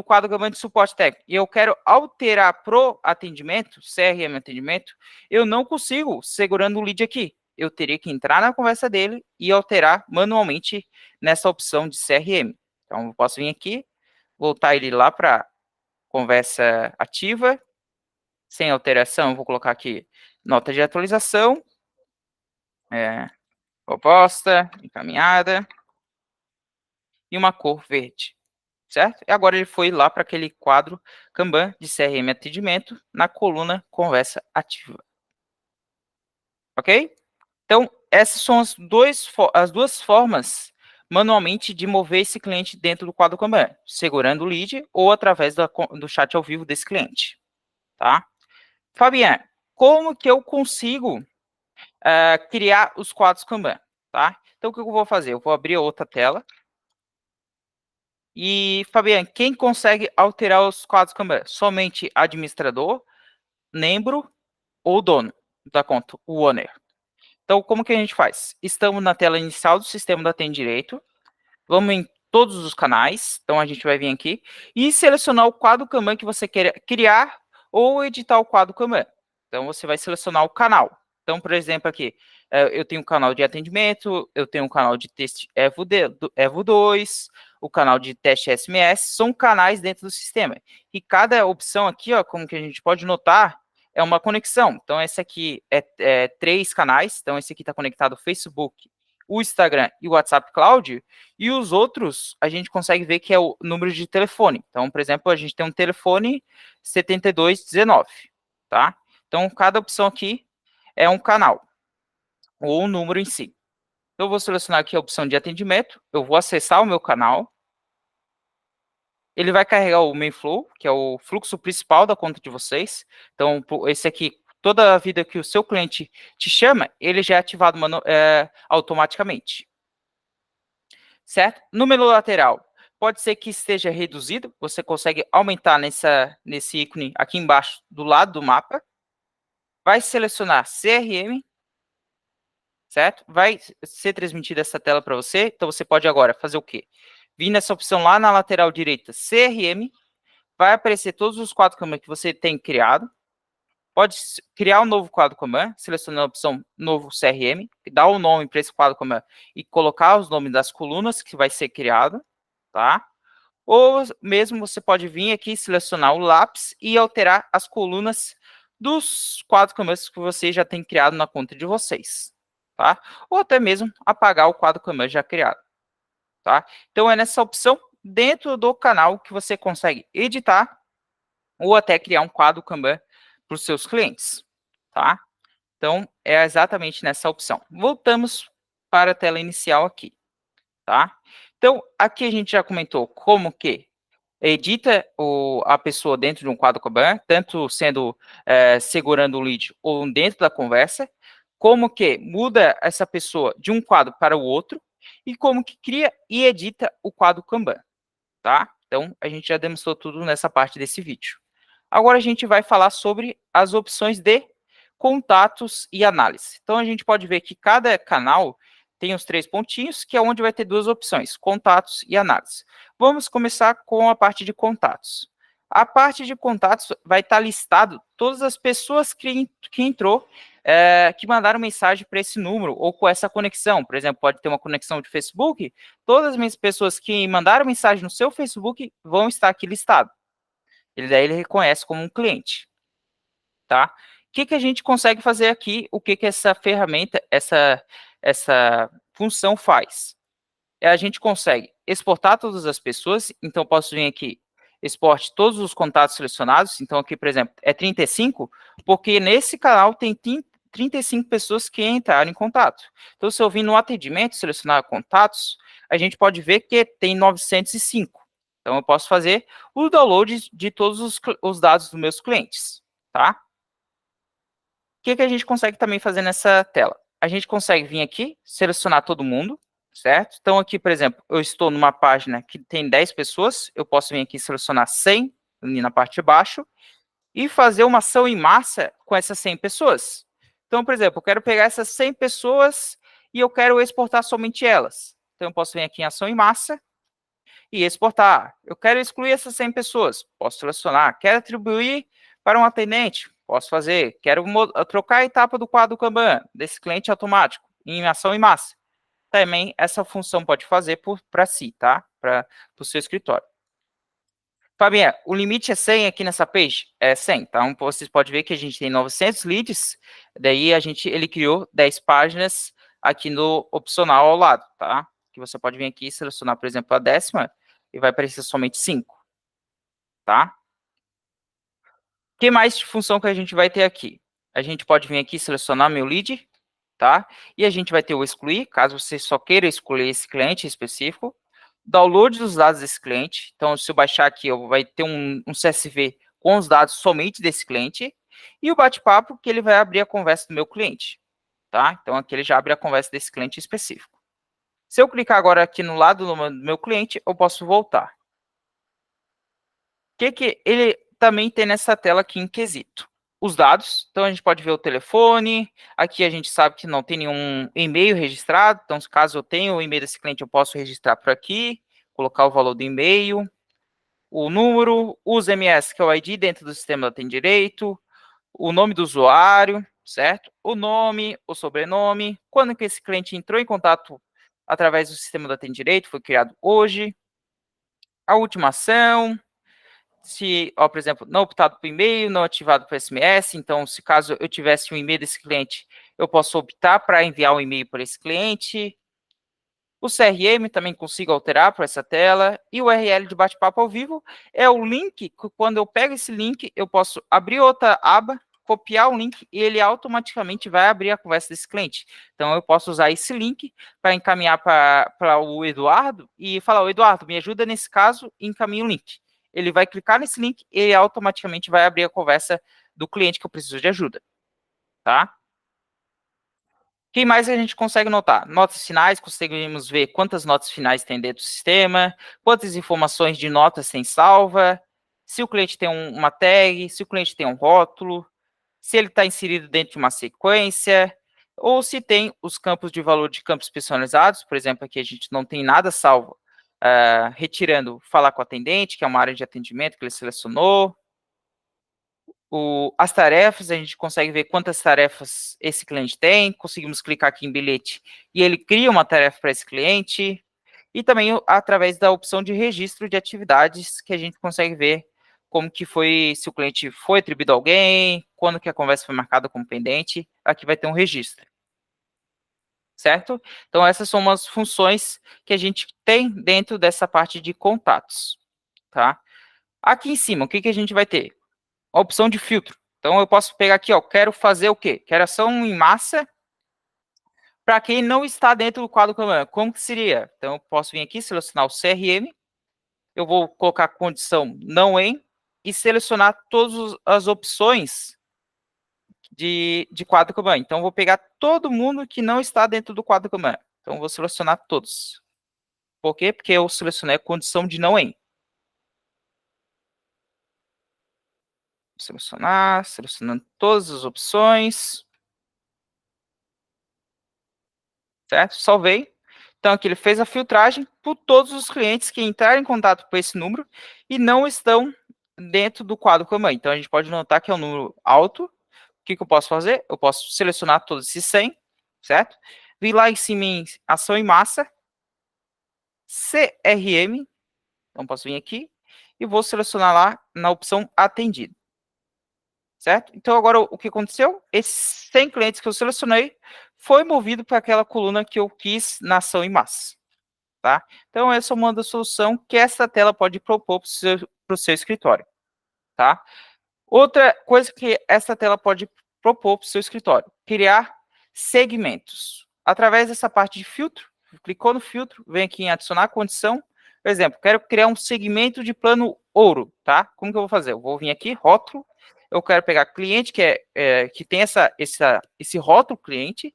quadro Kanban de suporte técnico e eu quero alterar pro atendimento, CRM atendimento, eu não consigo segurando o lead aqui. Eu teria que entrar na conversa dele e alterar manualmente nessa opção de CRM. Então, eu posso vir aqui, voltar ele lá para conversa ativa, sem alteração, eu vou colocar aqui nota de atualização, proposta, encaminhada, e uma cor verde, certo? E agora ele foi lá para aquele quadro Kanban de CRM atendimento, na coluna conversa ativa. Ok? Então, essas são as duas formas manualmente de mover esse cliente dentro do quadro Kanban, segurando o lead ou através do chat ao vivo desse cliente, tá? Fabiano, como que eu consigo criar os quadros Kanban, tá? Então, o que eu vou fazer? Eu vou abrir outra tela. E, Fabiano, quem consegue alterar os quadros Kanban? Somente administrador, membro ou dono da conta, o owner. Então, como que a gente faz? Estamos na tela inicial do sistema da Tem Direito. Vamos em todos os canais. Então, a gente vai vir aqui e selecionar o quadro Kanban que você quer criar ou editar o quadro Kanban. Então, você vai selecionar o canal. Então, por exemplo, aqui, eu tenho um canal de atendimento, eu tenho um canal de teste Evo 2, o canal de teste SMS, são canais dentro do sistema. E cada opção aqui, ó, como que a gente pode notar, é uma conexão. Então, esse aqui é 3 canais. Então, esse aqui está conectado ao Facebook, o Instagram e o WhatsApp Cloud. E os outros, a gente consegue ver que é o número de telefone. Então, por exemplo, a gente tem um telefone 7219, tá? Então, cada opção aqui é um canal, ou um número em si. Eu vou selecionar aqui a opção de atendimento, eu vou acessar o meu canal, ele vai carregar o main flow, que é o fluxo principal da conta de vocês. Então, esse aqui, toda a vida que o seu cliente te chama, ele já é ativado automaticamente. Certo? No menu lateral, pode ser que esteja reduzido, você consegue aumentar nesse ícone aqui embaixo, do lado do mapa. Vai selecionar CRM, certo? Vai ser transmitida essa tela para você, então você pode agora fazer o quê? Vir nessa opção lá na lateral direita, CRM, vai aparecer todos os quadros Kanban que você tem criado. Pode criar um novo quadro Kanban, selecionando a opção Novo CRM, dar o nome para esse quadro Kanban e colocar os nomes das colunas que vai ser criado, tá? Ou mesmo você pode vir aqui, selecionar o lápis e alterar as colunas dos quadros Kanban que você já tem criado na conta de vocês, tá? Ou até mesmo apagar o quadro Kanban já criado, tá? Então, é nessa opção dentro do canal que você consegue editar ou até criar um quadro Kanban para os seus clientes, tá? Então, é exatamente nessa opção. Voltamos para a tela inicial aqui, tá? Então, aqui a gente já comentou como que edita a pessoa dentro de um quadro Kanban, tanto sendo segurando o lead ou dentro da conversa, como que muda essa pessoa de um quadro para o outro, e como que cria e edita o quadro Kanban, tá? Então, a gente já demonstrou tudo nessa parte desse vídeo. Agora a gente vai falar sobre as opções de contatos e análise. Então, a gente pode ver que cada canal tem os 3 pontinhos, que é onde vai ter 2 opções, contatos e análise. Vamos começar com a parte de contatos. A parte de contatos vai estar listado todas as pessoas que entrou, que mandaram mensagem para esse número ou com essa conexão. Por exemplo, pode ter uma conexão de Facebook, todas as pessoas que mandaram mensagem no seu Facebook vão estar aqui listado. Ele reconhece como um cliente, tá? O que a gente consegue fazer aqui? O que essa ferramenta, essa função faz? A gente consegue exportar todas as pessoas, então posso vir aqui, exporte todos os contatos selecionados, então aqui, por exemplo, é 35, porque nesse canal tem 35 pessoas que entraram em contato. Então, se eu vir no atendimento, selecionar contatos, a gente pode ver que tem 905. Então, eu posso fazer o download de todos os dados dos meus clientes, tá? O que a gente consegue também fazer nessa tela? A gente consegue vir aqui, selecionar todo mundo, certo? Então, aqui, por exemplo, eu estou numa página que tem 10 pessoas, eu posso vir aqui selecionar 100, ali na parte de baixo, e fazer uma ação em massa com essas 100 pessoas. Então, por exemplo, eu quero pegar essas 100 pessoas e eu quero exportar somente elas. Então, eu posso vir aqui em ação em massa e exportar. Eu quero excluir essas 100 pessoas, posso selecionar. Quero atribuir para um atendente, posso fazer. Quero trocar a etapa do quadro Kanban, desse cliente automático, em ação em massa. Também essa função pode fazer para si, tá? Para o seu escritório. Fabiana, o limite é 100 aqui nessa page? É 100, tá? Então, vocês podem ver que a gente tem 900 leads, daí ele criou 10 páginas aqui no opcional ao lado, tá? Que você pode vir aqui e selecionar, por exemplo, a 10ª e vai aparecer somente 5, tá? Que mais de função que a gente vai ter aqui? A gente pode vir aqui e selecionar meu lead, tá? E a gente vai ter o excluir, caso você só queira excluir esse cliente específico, download dos dados desse cliente, então se eu baixar aqui, eu vai ter um CSV com os dados somente desse cliente, e o bate-papo que ele vai abrir a conversa do meu cliente, tá? Então aqui ele já abre a conversa desse cliente específico. Se eu clicar agora aqui no lado do meu cliente, eu posso voltar. O que ele também tem nessa tela aqui em quesito? Os dados, então a gente pode ver o telefone, aqui a gente sabe que não tem nenhum e-mail registrado, então caso eu tenha o e-mail desse cliente, eu posso registrar por aqui, colocar o valor do e-mail, o número, os MS, que é o ID dentro do sistema tem direito, o nome do usuário, certo? O nome, o sobrenome, quando que esse cliente entrou em contato através do sistema da Tem Direito, foi criado hoje, a última ação, se, ó, por exemplo, não optado por e-mail, não ativado por SMS, então, se caso eu tivesse um e-mail desse cliente, eu posso optar para enviar um e-mail para esse cliente. O CRM também consigo alterar para essa tela. E o URL de bate-papo ao vivo é o link, que quando eu pego esse link, eu posso abrir outra aba, copiar o link e ele automaticamente vai abrir a conversa desse cliente. Então, eu posso usar esse link para encaminhar para o Eduardo e falar, o Eduardo, me ajuda nesse caso e encaminha o link. Ele vai clicar nesse link e ele automaticamente vai abrir a conversa do cliente que eu preciso de ajuda, tá? O que mais a gente consegue notar? Notas finais, conseguimos ver quantas notas finais tem dentro do sistema, quantas informações de notas tem salva, se o cliente tem uma tag, se o cliente tem um rótulo, se ele está inserido dentro de uma sequência, ou se tem os campos de valor de campos personalizados, por exemplo, aqui a gente não tem nada salvo, retirando falar com o atendente, que é uma área de atendimento que ele selecionou, as tarefas, a gente consegue ver quantas tarefas esse cliente tem, conseguimos clicar aqui em bilhete e ele cria uma tarefa para esse cliente, e também através da opção de registro de atividades, que a gente consegue ver como que foi, se o cliente foi atribuído a alguém, quando que a conversa foi marcada como pendente, aqui vai ter um registro, certo? Então, essas são umas funções que a gente tem dentro dessa parte de contatos, tá? Aqui em cima, o que, que a gente vai ter? A opção de filtro. Então, eu posso pegar aqui, ó, quero fazer o quê? Quero ação em massa para quem não está dentro do quadro Kanban. Como que seria? Então, eu posso vir aqui, selecionar o CRM, eu vou colocar a condição não em e selecionar todas as opções de quadro Kanban. Então, eu vou pegar todo mundo que não está dentro do quadro Kanban. Então, eu vou selecionar todos. Por quê? Porque eu selecionei a condição de não em. Selecionando todas as opções. Certo? Salvei. Então, aqui ele fez a filtragem por todos os clientes que entraram em contato com esse número e não estão dentro do quadro Kanban. Então, a gente pode notar que é um número alto. O que, que eu posso fazer? Eu posso selecionar todos esses 100, certo? Vir lá em cima em ação em massa, CRM. Então, posso vir aqui e vou selecionar lá na opção atendido. Certo? Então, agora, o que aconteceu? Esses 100 clientes que eu selecionei foi movido para aquela coluna que eu quis na ação em massa. Tá? Então, essa é uma das soluções que essa tela pode propor para o seu escritório. Tá? Outra coisa que essa tela pode propor para o seu escritório, criar segmentos. Através dessa parte de filtro, clicou no filtro, vem aqui em adicionar condição. Por exemplo, quero criar um segmento de plano ouro. Tá? Como que eu vou fazer? Eu vou vir aqui, rótulo, eu quero pegar cliente que tem esse rótulo cliente,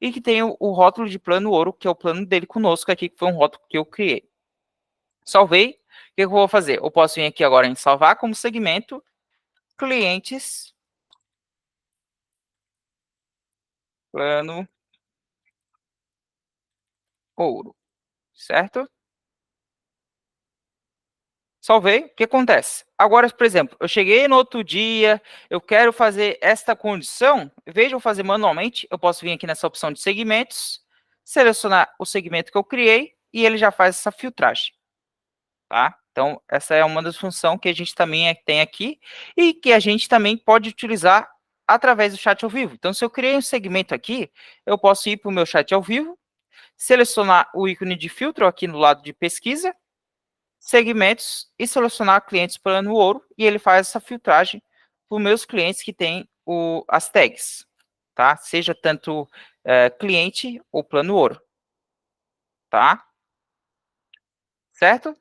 e que tem o rótulo de plano ouro, que é o plano dele conosco aqui, que foi um rótulo que eu criei. Salvei. O que eu vou fazer? Eu posso vir aqui agora em salvar como segmento, clientes, plano ouro, certo? Salvei. O que acontece? Agora, por exemplo, eu cheguei no outro dia, eu quero fazer esta condição, em vez de eu fazer manualmente, eu posso vir aqui nessa opção de segmentos, selecionar o segmento que eu criei, e ele já faz essa filtragem. Tá? Então, essa é uma das funções que a gente também tem aqui e que a gente também pode utilizar através do chat ao vivo. Então, se eu criei um segmento aqui, eu posso ir para o meu chat ao vivo, selecionar o ícone de filtro aqui no lado de pesquisa, segmentos e selecionar clientes plano ouro, e ele faz essa filtragem para os meus clientes que têm as tags. tá? Seja tanto cliente ou plano ouro, tá? Certo?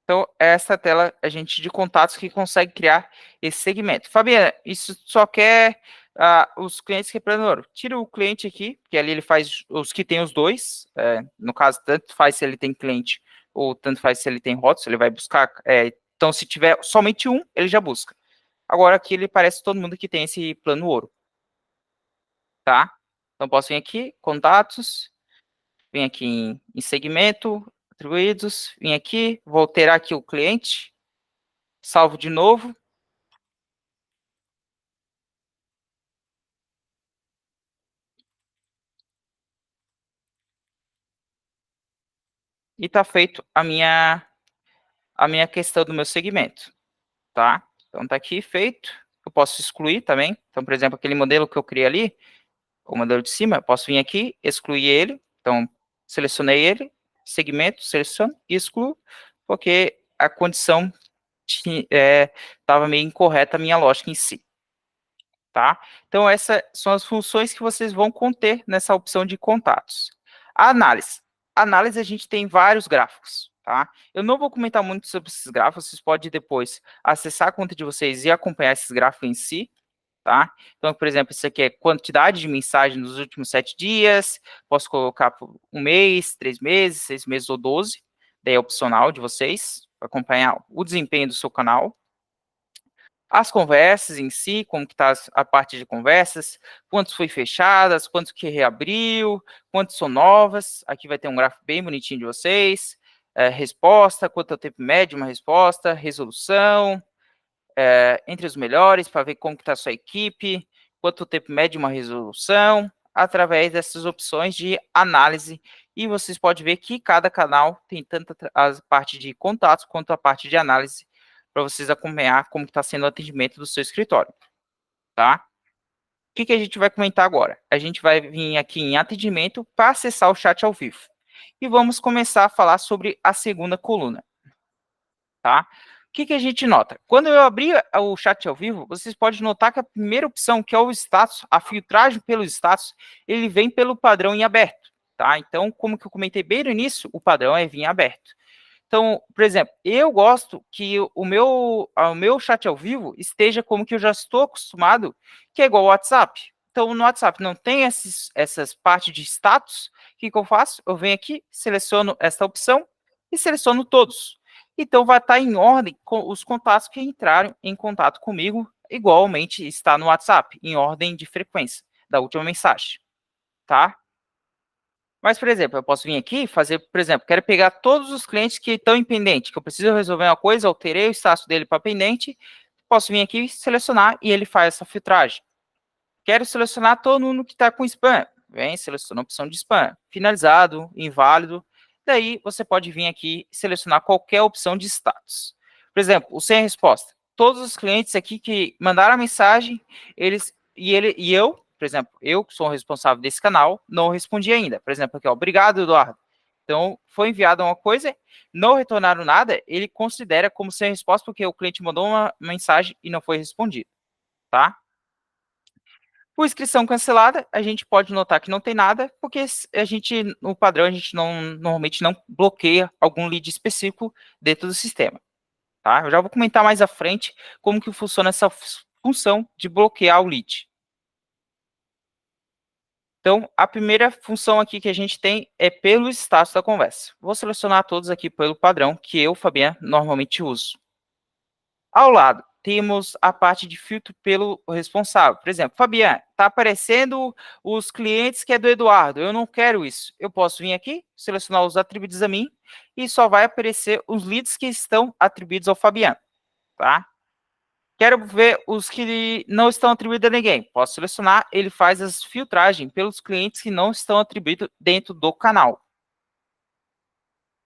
Então, essa tela a gente de contatos que consegue criar esse segmento. Fabiana, isso só quer os clientes que é plano ouro. Tira o cliente aqui, que ali ele faz os que tem os dois. No caso, tanto faz se ele tem cliente ou tanto faz se ele tem rótulos, ele vai buscar. Então, se tiver somente um, ele já busca. Agora aqui ele parece todo mundo que tem esse plano ouro, tá? Então, posso vir aqui, contatos, vim aqui em segmento, atribuídos, vim aqui, vou alterar aqui o cliente, salvo de novo. E está feito a minha questão do meu segmento, tá? Então está aqui feito. Eu posso excluir também. Então, por exemplo, aquele modelo que eu criei ali, o modelo de cima, eu posso vir aqui, excluir ele. Então, selecionei ele, segmento, seleciono e excluo, porque a condição estava meio incorreta a minha lógica em si, tá? Então, essas são as funções que vocês vão conter nessa opção de contatos. A análise. A análise, a gente tem vários gráficos, tá? Eu não vou comentar muito sobre esses gráficos, vocês podem depois acessar a conta de vocês e acompanhar esses gráficos em si, tá? Então, por exemplo, isso aqui é quantidade de mensagem nos últimos 7 dias, posso colocar por 1 mês, 3 meses, 6 meses ou 12, daí é opcional de vocês, para acompanhar o desempenho do seu canal. As conversas em si, como que está a parte de conversas, quantos foi fechadas, quantos que reabriu, quantos são novas, aqui vai ter um gráfico bem bonitinho de vocês, resposta, quanto é o tempo médio de uma resposta, resolução, entre os melhores, para ver como que está a sua equipe, quanto o tempo médio de uma resolução, através dessas opções de análise, e vocês podem ver que cada canal tem tanto a parte de contatos quanto a parte de análise, para vocês acompanhar como está sendo o atendimento do seu escritório, tá? O que a gente vai comentar agora? A gente vai vir aqui em atendimento para acessar o chat ao vivo. E vamos começar a falar sobre a segunda coluna, tá? O que a gente nota? Quando eu abrir o chat ao vivo, vocês podem notar que a primeira opção, que é o status, a filtragem pelo status, ele vem pelo padrão em aberto, tá? Então, como que eu comentei bem no início, o padrão é vir em aberto. Então, por exemplo, eu gosto que o meu chat ao vivo esteja como que eu já estou acostumado, que é igual ao WhatsApp. Então, no WhatsApp não tem essas partes de status. O que eu faço? Eu venho aqui, seleciono essa opção e seleciono todos. Então, vai estar em ordem com os contatos que entraram em contato comigo, igualmente está no WhatsApp, em ordem de frequência da última mensagem, tá? Mas, por exemplo, eu posso vir aqui e fazer, por exemplo, quero pegar todos os clientes que estão em pendente, que eu preciso resolver uma coisa, alterei o status dele para pendente, posso vir aqui, selecionar e ele faz essa filtragem. Quero selecionar todo mundo que está com spam. Vem, seleciona a opção de spam. Finalizado, inválido. Daí, você pode vir aqui e selecionar qualquer opção de status. Por exemplo, o sem resposta. Todos os clientes aqui que mandaram a mensagem, eu, por exemplo, eu que sou o responsável desse canal, não respondi ainda. Por exemplo, aqui, ó, obrigado, Eduardo. Então, foi enviada uma coisa, não retornaram nada, ele considera como sem resposta porque o cliente mandou uma mensagem e não foi respondido, tá? Por inscrição cancelada, a gente pode notar que não tem nada, porque a gente, no padrão, a gente normalmente não bloqueia algum lead específico dentro do sistema, tá? Eu já vou comentar mais à frente como que funciona essa função de bloquear o lead. Então, a primeira função aqui que a gente tem é pelo status da conversa. Vou selecionar todos aqui pelo padrão que eu, Fabiano, normalmente uso. Ao lado, temos a parte de filtro pelo responsável. Por exemplo, Fabiano, está aparecendo os clientes que é do Eduardo. Eu não quero isso. Eu posso vir aqui, selecionar os atribuídos a mim e só vai aparecer os leads que estão atribuídos ao Fabiano, tá? Quero ver os que não estão atribuídos a ninguém. Posso selecionar, ele faz as filtragens pelos clientes que não estão atribuídos dentro do canal.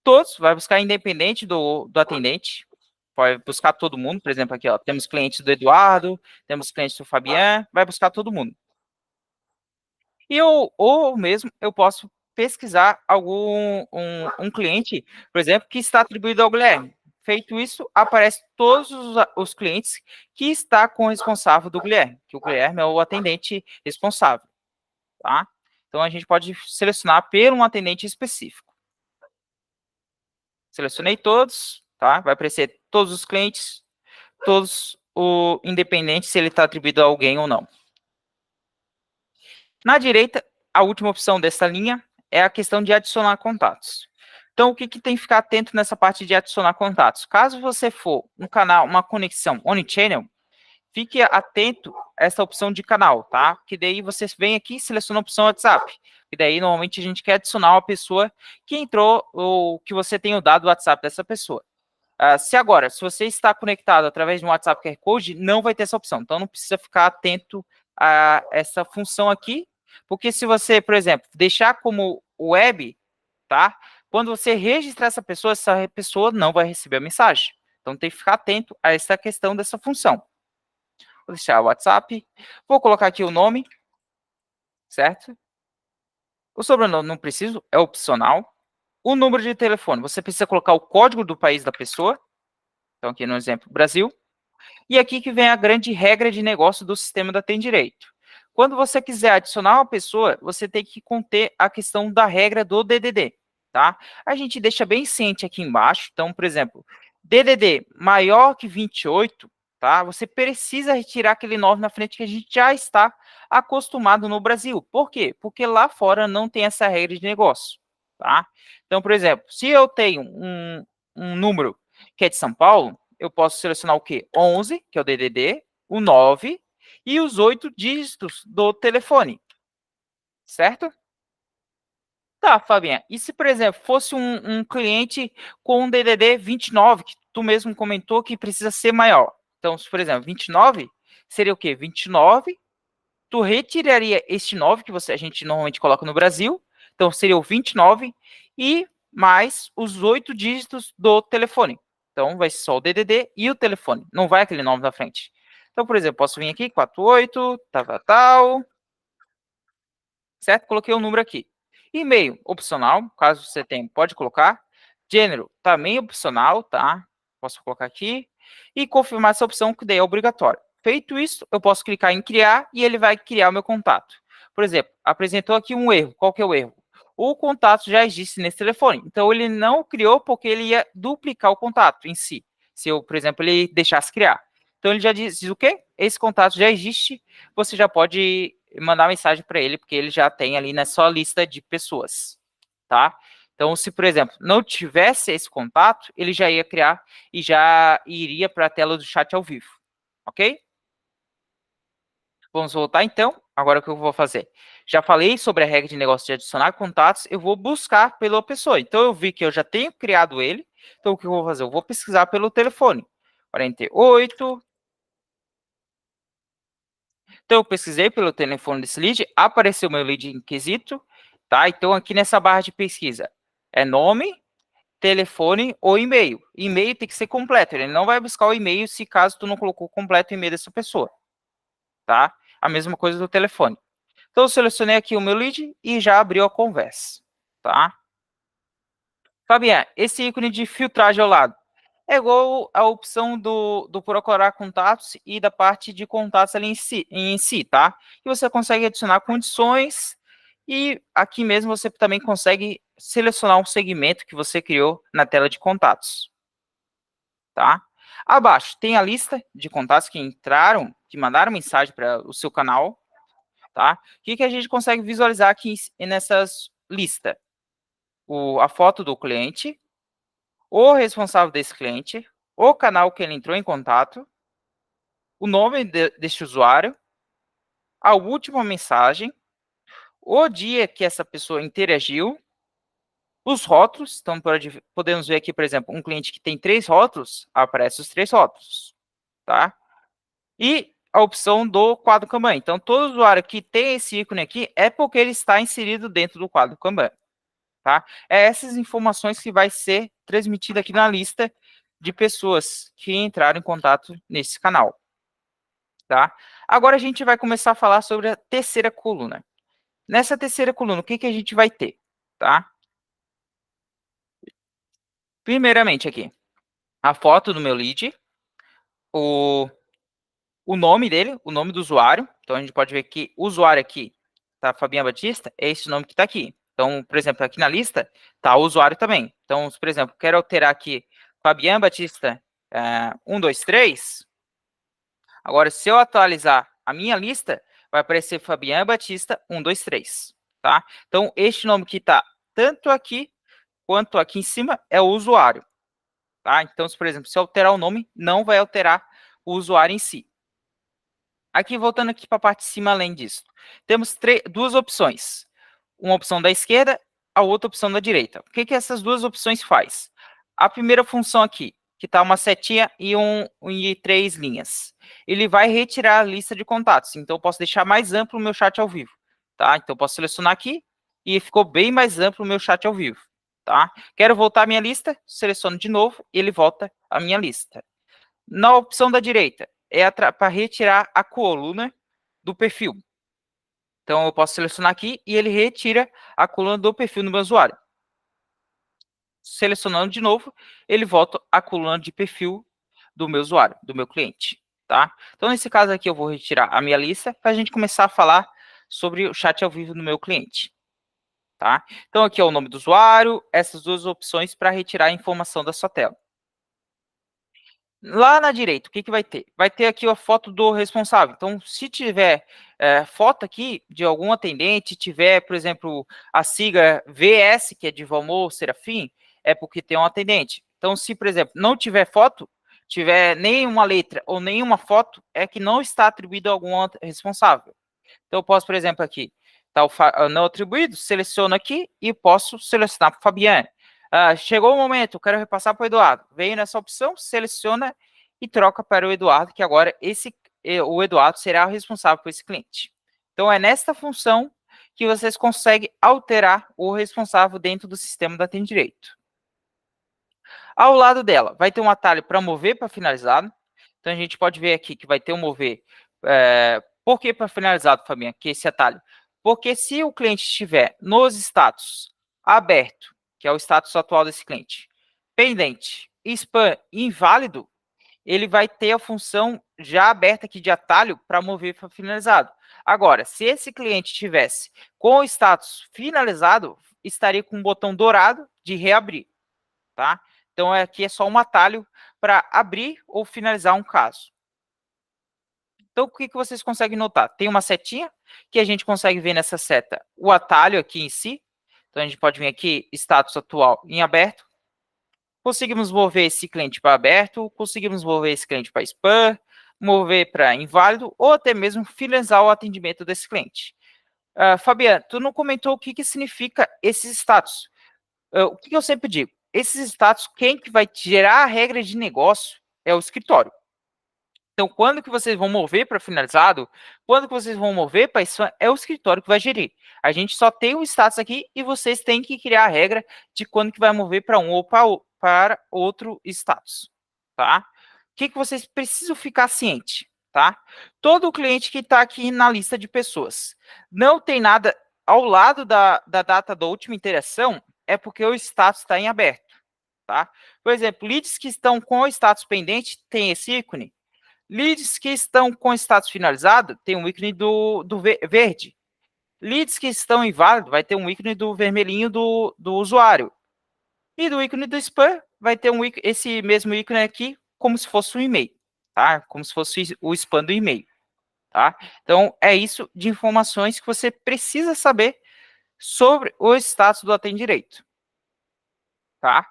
Todos, vai buscar independente do atendente, pode buscar todo mundo, por exemplo, aqui, ó, temos clientes do Eduardo, temos clientes do Fabian, vai buscar todo mundo. E eu, ou mesmo eu posso pesquisar um cliente, por exemplo, que está atribuído ao Guilherme. Feito isso, aparece todos os clientes que está com o responsável do Guilherme, que o Guilherme é o atendente responsável. tá? Então, a gente pode selecionar por um atendente específico. Selecionei todos, tá? Vai aparecer todos os clientes, todos o independente se ele está atribuído a alguém ou não. Na direita, a última opção dessa linha é a questão de adicionar contatos. Então, o que tem que ficar atento nessa parte de adicionar contatos? Caso você for um canal, uma conexão Omnichannel, fique atento a essa opção de canal, tá? Que daí você vem aqui e seleciona a opção WhatsApp. E daí, normalmente, a gente quer adicionar uma pessoa que entrou ou que você tem o dado do WhatsApp dessa pessoa. Se você está conectado através de um WhatsApp QR Code, não vai ter essa opção. Então, não precisa ficar atento a essa função aqui, porque se você, por exemplo, deixar como web, tá? Quando você registrar essa pessoa não vai receber a mensagem. Então, tem que ficar atento a essa questão dessa função. Vou deixar o WhatsApp. Vou colocar aqui o nome, certo? O sobrenome não preciso, é opcional. O número de telefone, você precisa colocar o código do país da pessoa. Então, aqui no exemplo, Brasil. E aqui que vem a grande regra de negócio do sistema da Tem Direito. Quando você quiser adicionar uma pessoa, você tem que conter a questão da regra do DDD, tá? A gente deixa bem ciente aqui embaixo. Então, por exemplo, DDD maior que 28, tá? Você precisa retirar aquele 9 na frente que a gente já está acostumado no Brasil. Por quê? Porque lá fora não tem essa regra de negócio, tá? Então, por exemplo, se eu tenho um número que é de São Paulo, eu posso selecionar o quê? 11, que é o DDD, o 9 e os 8 dígitos do telefone, certo? Tá, Fabinha. E se, por exemplo, fosse um cliente com um DDD 29, que tu mesmo comentou que precisa ser maior. Então, se, por exemplo, 29, seria o quê? 29, tu retiraria este 9, que a gente normalmente coloca no Brasil, então seria o 29, e mais os 8 dígitos do telefone. Então, vai ser só o DDD e o telefone, não vai aquele 9 na frente. Então, por exemplo, posso vir aqui, 48, tal, certo? Coloquei o número aqui. E-mail, opcional, caso você tenha, pode colocar. Gênero, também opcional, tá? Posso colocar aqui. E confirmar essa opção, que daí é obrigatório. Feito isso, eu posso clicar em criar e ele vai criar o meu contato. Por exemplo, apresentou aqui um erro. Qual que é o erro? O contato já existe nesse telefone. Então, ele não criou porque ele ia duplicar o contato em si. Se eu, por exemplo, ele deixasse criar. Então, ele já diz o quê? Esse contato já existe, você já pode mandar mensagem para ele, porque ele já tem ali na sua lista de pessoas, tá? Então, se, por exemplo, não tivesse esse contato, ele já ia criar e já iria para a tela do chat ao vivo, ok? Vamos voltar, então. Agora, o que eu vou fazer? Já falei sobre a regra de negócio de adicionar contatos, eu vou buscar pela pessoa. Então, eu vi que eu já tenho criado ele, então, o que eu vou fazer? Eu vou pesquisar pelo telefone. 48. Então, eu pesquisei pelo telefone desse lead, apareceu meu lead em quesito, tá? Então, aqui nessa barra de pesquisa, é nome, telefone ou e-mail. E-mail tem que ser completo, ele não vai buscar o e-mail se caso tu não colocou completo o e-mail dessa pessoa, tá? A mesma coisa do telefone. Então, eu selecionei aqui o meu lead e já abriu a conversa, tá? Fabiana, esse ícone de filtragem ao lado é igual a opção do procurar contatos e da parte de contatos ali em si, tá? E você consegue adicionar condições e aqui mesmo você também consegue selecionar um segmento que você criou na tela de contatos, tá? Abaixo tem a lista de contatos que entraram, que mandaram mensagem para o seu canal, tá? O que a gente consegue visualizar aqui nessas listas? A foto do cliente, o responsável desse cliente, o canal que ele entrou em contato, o nome deste usuário, a última mensagem, o dia que essa pessoa interagiu, os rótulos. Então, podemos ver aqui, por exemplo, um cliente que tem 3 rótulos, aparece os 3 rótulos, tá? E a opção do quadro Kanban. Então, todo usuário que tem esse ícone aqui é porque ele está inserido dentro do quadro Kanban, tá? É essas informações que vai ser transmitida aqui na lista de pessoas que entraram em contato nesse canal, tá? Agora a gente vai começar a falar sobre a terceira coluna. Nessa terceira coluna, o que a gente vai ter, tá? Primeiramente aqui, a foto do meu lead, o nome dele, o nome do usuário. Então, a gente pode ver que o usuário aqui tá Fabiana Batista, é esse nome que está aqui. Então, por exemplo, aqui na lista está o usuário também. Então, por exemplo, quero alterar aqui Fabiana Batista 123. Agora, se eu atualizar a minha lista, vai aparecer Fabiana Batista 123, tá? Então, este nome que está tanto aqui quanto aqui em cima é o usuário, tá? Então, por exemplo, se eu alterar o nome, não vai alterar o usuário em si. Aqui, voltando aqui para a parte de cima, além disso, temos duas opções. Uma opção da esquerda, a outra opção da direita. O que essas duas opções faz? A primeira função aqui, que está uma setinha e 3 linhas. Ele vai retirar a lista de contatos. Então, eu posso deixar mais amplo o meu chat ao vivo. Tá? Então, eu posso selecionar aqui e ficou bem mais amplo o meu chat ao vivo. Tá? Quero voltar à minha lista, seleciono de novo e ele volta à minha lista. Na opção da direita, é para retirar a coluna do perfil. Então, eu posso selecionar aqui e ele retira a coluna do perfil do meu usuário. Selecionando de novo, ele volta a coluna de perfil do meu usuário, do meu cliente. Tá? Então, nesse caso aqui, eu vou retirar a minha lista para a gente começar a falar sobre o chat ao vivo do meu cliente. Tá? Então, aqui é o nome do usuário, essas duas opções para retirar a informação da sua tela. Lá na direita, o que vai ter? Vai ter aqui a foto do responsável. Então, se tiver foto aqui de algum atendente, tiver, por exemplo, a sigla VS, que é de Valmor Serafim, é porque tem um atendente. Então, se, por exemplo, não tiver foto, tiver nenhuma letra ou nenhuma foto, é que não está atribuído a algum responsável. Então, eu posso, por exemplo, aqui, tá o não atribuído, seleciono aqui e posso selecionar para o Fabiane. Chegou o momento, quero repassar para o Eduardo. Veio nessa opção, seleciona e troca para o Eduardo, que agora o Eduardo será o responsável por esse cliente. Então, é nesta função que vocês conseguem alterar o responsável dentro do sistema da Tem Direito. Ao lado dela, vai ter um atalho para mover para finalizado. Então, a gente pode ver aqui que vai ter um mover. Por que para finalizado, Fabinho? Aqui esse atalho. Porque se o cliente estiver nos status aberto, que é o status atual desse cliente, pendente, spam inválido, ele vai ter a função já aberta aqui de atalho para mover para finalizado. Agora, se esse cliente tivesse com o status finalizado, estaria com um botão dourado de reabrir, tá? Então, aqui é só um atalho para abrir ou finalizar um caso. Então, o que vocês conseguem notar? Tem uma setinha, que a gente consegue ver nessa seta o atalho aqui em si. Então, a gente pode vir aqui, status atual em aberto. Conseguimos mover esse cliente para aberto, conseguimos mover esse cliente para spam, mover para inválido, ou até mesmo finalizar o atendimento desse cliente. Fabiana, tu não comentou o que significa esses status. O que eu sempre digo? Esses status, quem que vai gerar a regra de negócio é o escritório. Então, quando que vocês vão mover para finalizado, quando que vocês vão mover para spam, é o escritório que vai gerir. A gente só tem o status aqui e vocês têm que criar a regra de quando que vai mover para um ou para outro status, tá? O que vocês precisam ficar ciente, tá? Todo cliente que está aqui na lista de pessoas, não tem nada ao lado da data da última interação, é porque o status está em aberto, tá? Por exemplo, leads que estão com o status pendente, tem esse ícone. Leads que estão com status finalizado, tem um ícone do verde. Leads que estão inválidos, vai ter um ícone do vermelhinho do usuário. E do ícone do spam, vai ter esse mesmo ícone aqui, como se fosse um e-mail, tá? Como se fosse o spam do e-mail, tá? Então, é isso de informações que você precisa saber sobre o status do Atende Direito, tá?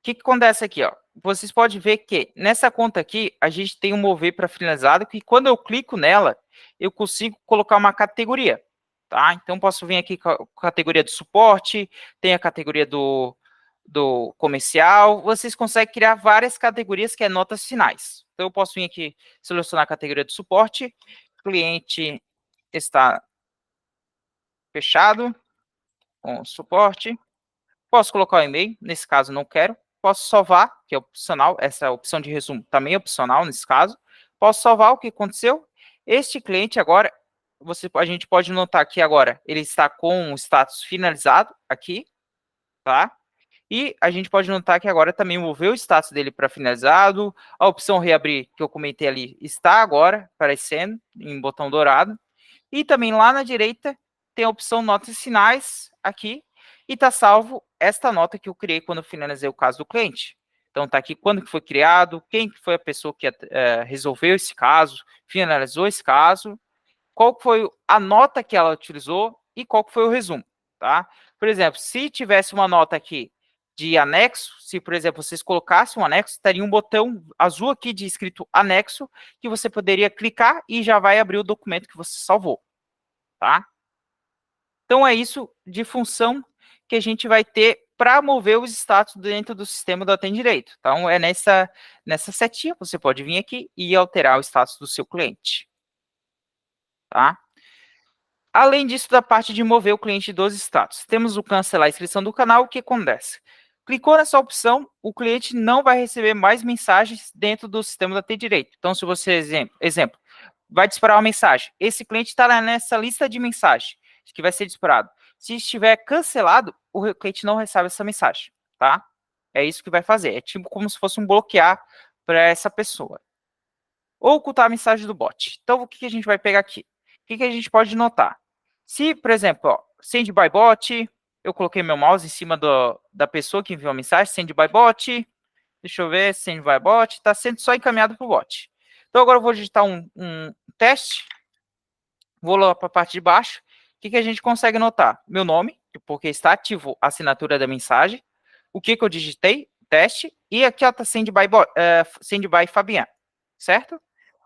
O que acontece aqui, ó? Vocês podem ver que nessa conta aqui, a gente tem um mover para finalizado, que quando eu clico nela, eu consigo colocar uma categoria, tá? Então, posso vir aqui com a categoria do suporte, tem a categoria do comercial, vocês conseguem criar várias categorias que é notas finais. Então, eu posso vir aqui, selecionar a categoria do suporte, cliente está fechado com suporte, posso colocar o e-mail, nesse caso não quero, posso salvar, que é opcional, essa opção de resumo também é opcional nesse caso, posso salvar o que aconteceu, este cliente agora, a gente pode notar aqui agora, ele está com o status finalizado aqui, tá? E a gente pode notar que agora também moveu o status dele para finalizado, a opção reabrir que eu comentei ali está agora aparecendo em botão dourado, e também lá na direita tem a opção notas e sinais aqui, e está salvo esta nota que eu criei quando eu finalizei o caso do cliente. Então, está aqui quando que foi criado, quem que foi a pessoa que resolveu esse caso, finalizou esse caso, qual foi a nota que ela utilizou e qual foi o resumo, tá? Por exemplo, se tivesse uma nota aqui de anexo, se, por exemplo, vocês colocassem um anexo, estaria um botão azul aqui de escrito anexo, que você poderia clicar e já vai abrir o documento que você salvou, tá? Então, é isso de função que a gente vai ter para mover os status dentro do sistema do Atende Direito. Então, é nessa setinha, você pode vir aqui e alterar o status do seu cliente, tá? Além disso, da parte de mover o cliente dos status, temos o cancelar a inscrição do canal. O que acontece? Clicou nessa opção, o cliente não vai receber mais mensagens dentro do sistema do Atende Direito. Então, se você, exemplo, vai disparar uma mensagem, esse cliente está nessa lista de mensagens que vai ser disparado. Se estiver cancelado, o cliente não recebe essa mensagem, tá? É isso que vai fazer. É tipo como se fosse um bloquear para essa pessoa. Ou ocultar a mensagem do bot. Então, o que a gente vai pegar aqui? O que a gente pode notar? Se, por exemplo, ó, send by bot, eu coloquei meu mouse em cima da pessoa que enviou a mensagem, send by bot, deixa eu ver, send by bot, está sendo só encaminhado para o bot. Então, agora eu vou digitar um teste, vou lá para a parte de baixo, o que a gente consegue notar? Meu nome, porque está ativo a assinatura da mensagem, o que eu digitei, teste, e aqui está send by Fabian, certo?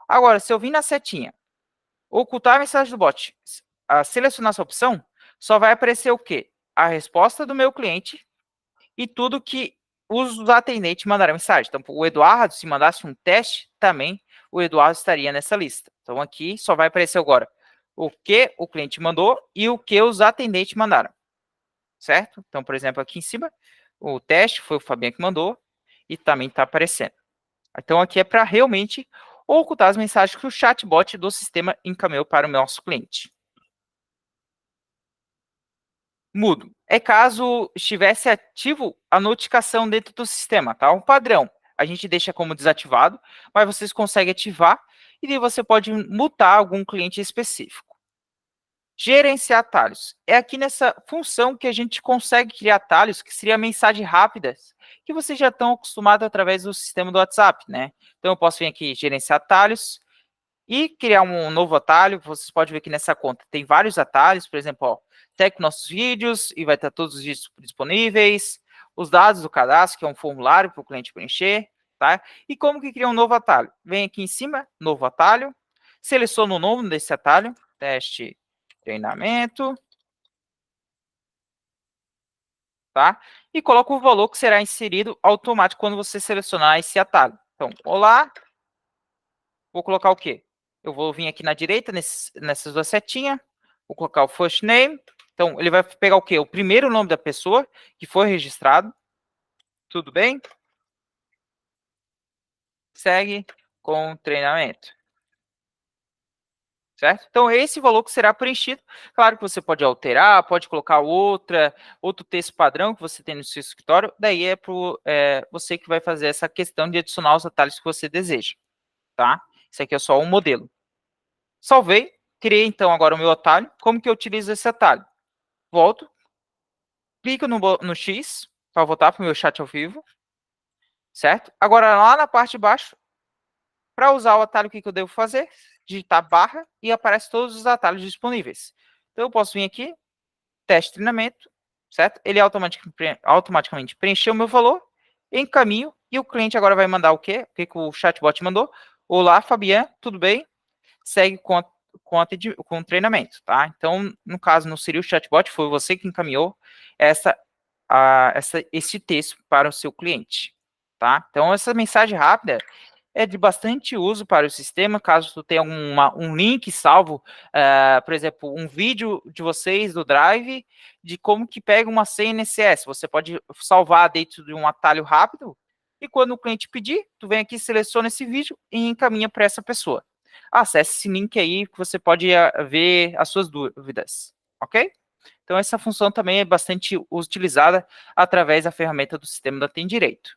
Agora, se eu vir na setinha, ocultar a mensagem do bot, selecionar essa opção, só vai aparecer o quê? A resposta do meu cliente e tudo que os atendentes mandaram mensagem. Então, o Eduardo, se mandasse um teste, também o Eduardo estaria nessa lista. Então, aqui só vai aparecer agora o que o cliente mandou e o que os atendentes mandaram, certo? Então, por exemplo, aqui em cima, o teste foi o Fabiano que mandou e também está aparecendo. Então, aqui é para realmente ocultar as mensagens que o chatbot do sistema encaminhou para o nosso cliente. Mudo. É caso estivesse ativo a notificação dentro do sistema, tá? Um padrão. A gente deixa como desativado, mas vocês conseguem ativar e daí você pode mutar algum cliente específico. Gerenciar atalhos. É aqui nessa função que a gente consegue criar atalhos, que seria mensagens rápidas, que vocês já estão acostumados através do sistema do WhatsApp, né? Então, eu posso vir aqui, gerenciar atalhos, e criar um novo atalho. Vocês podem ver que nessa conta tem vários atalhos, por exemplo, ó, segue nossos vídeos e vai estar todos os vídeos disponíveis, os dados do cadastro, que é um formulário para o cliente preencher, tá? E como que cria um novo atalho? Vem aqui em cima, novo atalho, seleciona o nome desse atalho, teste treinamento, tá? E coloca o valor que será inserido automático quando você selecionar esse atalho. Então, olá, vou colocar o quê? Eu vou vir aqui na direita, nessas duas setinhas, vou colocar o first name. Então, ele vai pegar o quê? O primeiro nome da pessoa que foi registrado. Tudo bem? Segue com treinamento. Certo? Então, esse valor que será preenchido. Claro que você pode alterar, pode colocar outro texto padrão que você tem no seu escritório. Daí é para você que vai fazer essa questão de adicionar os atalhos que você deseja. Tá? Isso aqui é só um modelo. Salvei. Criei, então, agora o meu atalho. Como que eu utilizo esse atalho? Volto, clico no X para voltar para o meu chat ao vivo, certo? Agora, lá na parte de baixo, para usar o atalho, o que eu devo fazer? Digitar barra e aparece todos os atalhos disponíveis. Então, eu posso vir aqui, teste treinamento, certo? Ele automaticamente preencheu o meu valor, encaminho, e o cliente agora vai mandar o quê? O que o chatbot mandou? Olá, Fabian, tudo bem? Segue com o treinamento, tá? Então, no caso, não seria o chatbot, foi você que encaminhou esse texto para o seu cliente, tá? Então, essa mensagem rápida é de bastante uso para o sistema, caso tu tenha um link salvo, por exemplo, um vídeo de vocês do Drive, de como que pega uma senha NSS. Você pode salvar dentro de um atalho rápido, e quando o cliente pedir, tu vem aqui, seleciona esse vídeo e encaminha para essa pessoa. Acesse esse link aí que você pode ver as suas dúvidas, ok? Então, essa função também é bastante utilizada através da ferramenta do sistema do Atende Direito.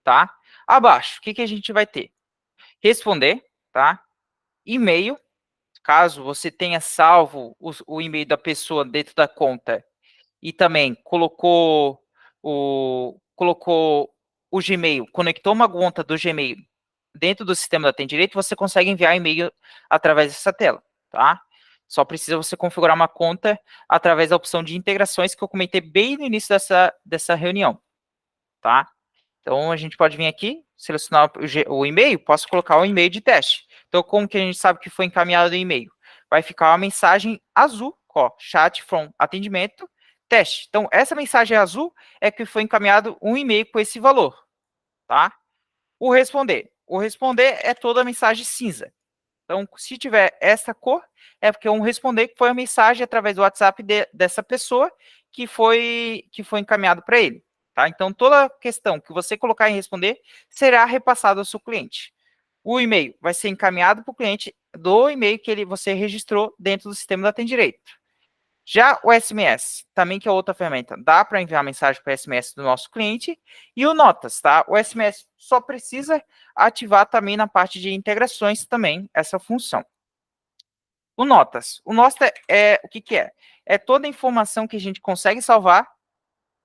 Tá? Abaixo, o que a gente vai ter? Responder, tá? E-mail, caso você tenha salvo o e-mail da pessoa dentro da conta e também colocou o Gmail, conectou uma conta do Gmail dentro do sistema da Tem Direito, você consegue enviar e-mail através dessa tela, tá? Só precisa você configurar uma conta através da opção de integrações que eu comentei bem no início dessa reunião, tá? Então, a gente pode vir aqui, selecionar o e-mail, posso colocar o e-mail de teste. Então, como que a gente sabe que foi encaminhado o e-mail? Vai ficar uma mensagem azul, ó, chat from atendimento, teste. Então, essa mensagem azul é que foi encaminhado um e-mail com esse valor, tá? O responder. O responder é toda a mensagem cinza. Então, se tiver essa cor, é porque um responder que foi a mensagem através do WhatsApp dessa pessoa que foi encaminhado para ele. Tá? Então, toda questão que você colocar em responder será repassada ao seu cliente. O e-mail vai ser encaminhado para o cliente do e-mail que você registrou dentro do sistema da Tem Direito. Já o SMS, também que é outra ferramenta, dá para enviar mensagem para SMS do nosso cliente. E o Notas, tá? O SMS só precisa ativar também na parte de integrações também essa função. O Notas. O Notas o que é? É toda a informação que a gente consegue salvar,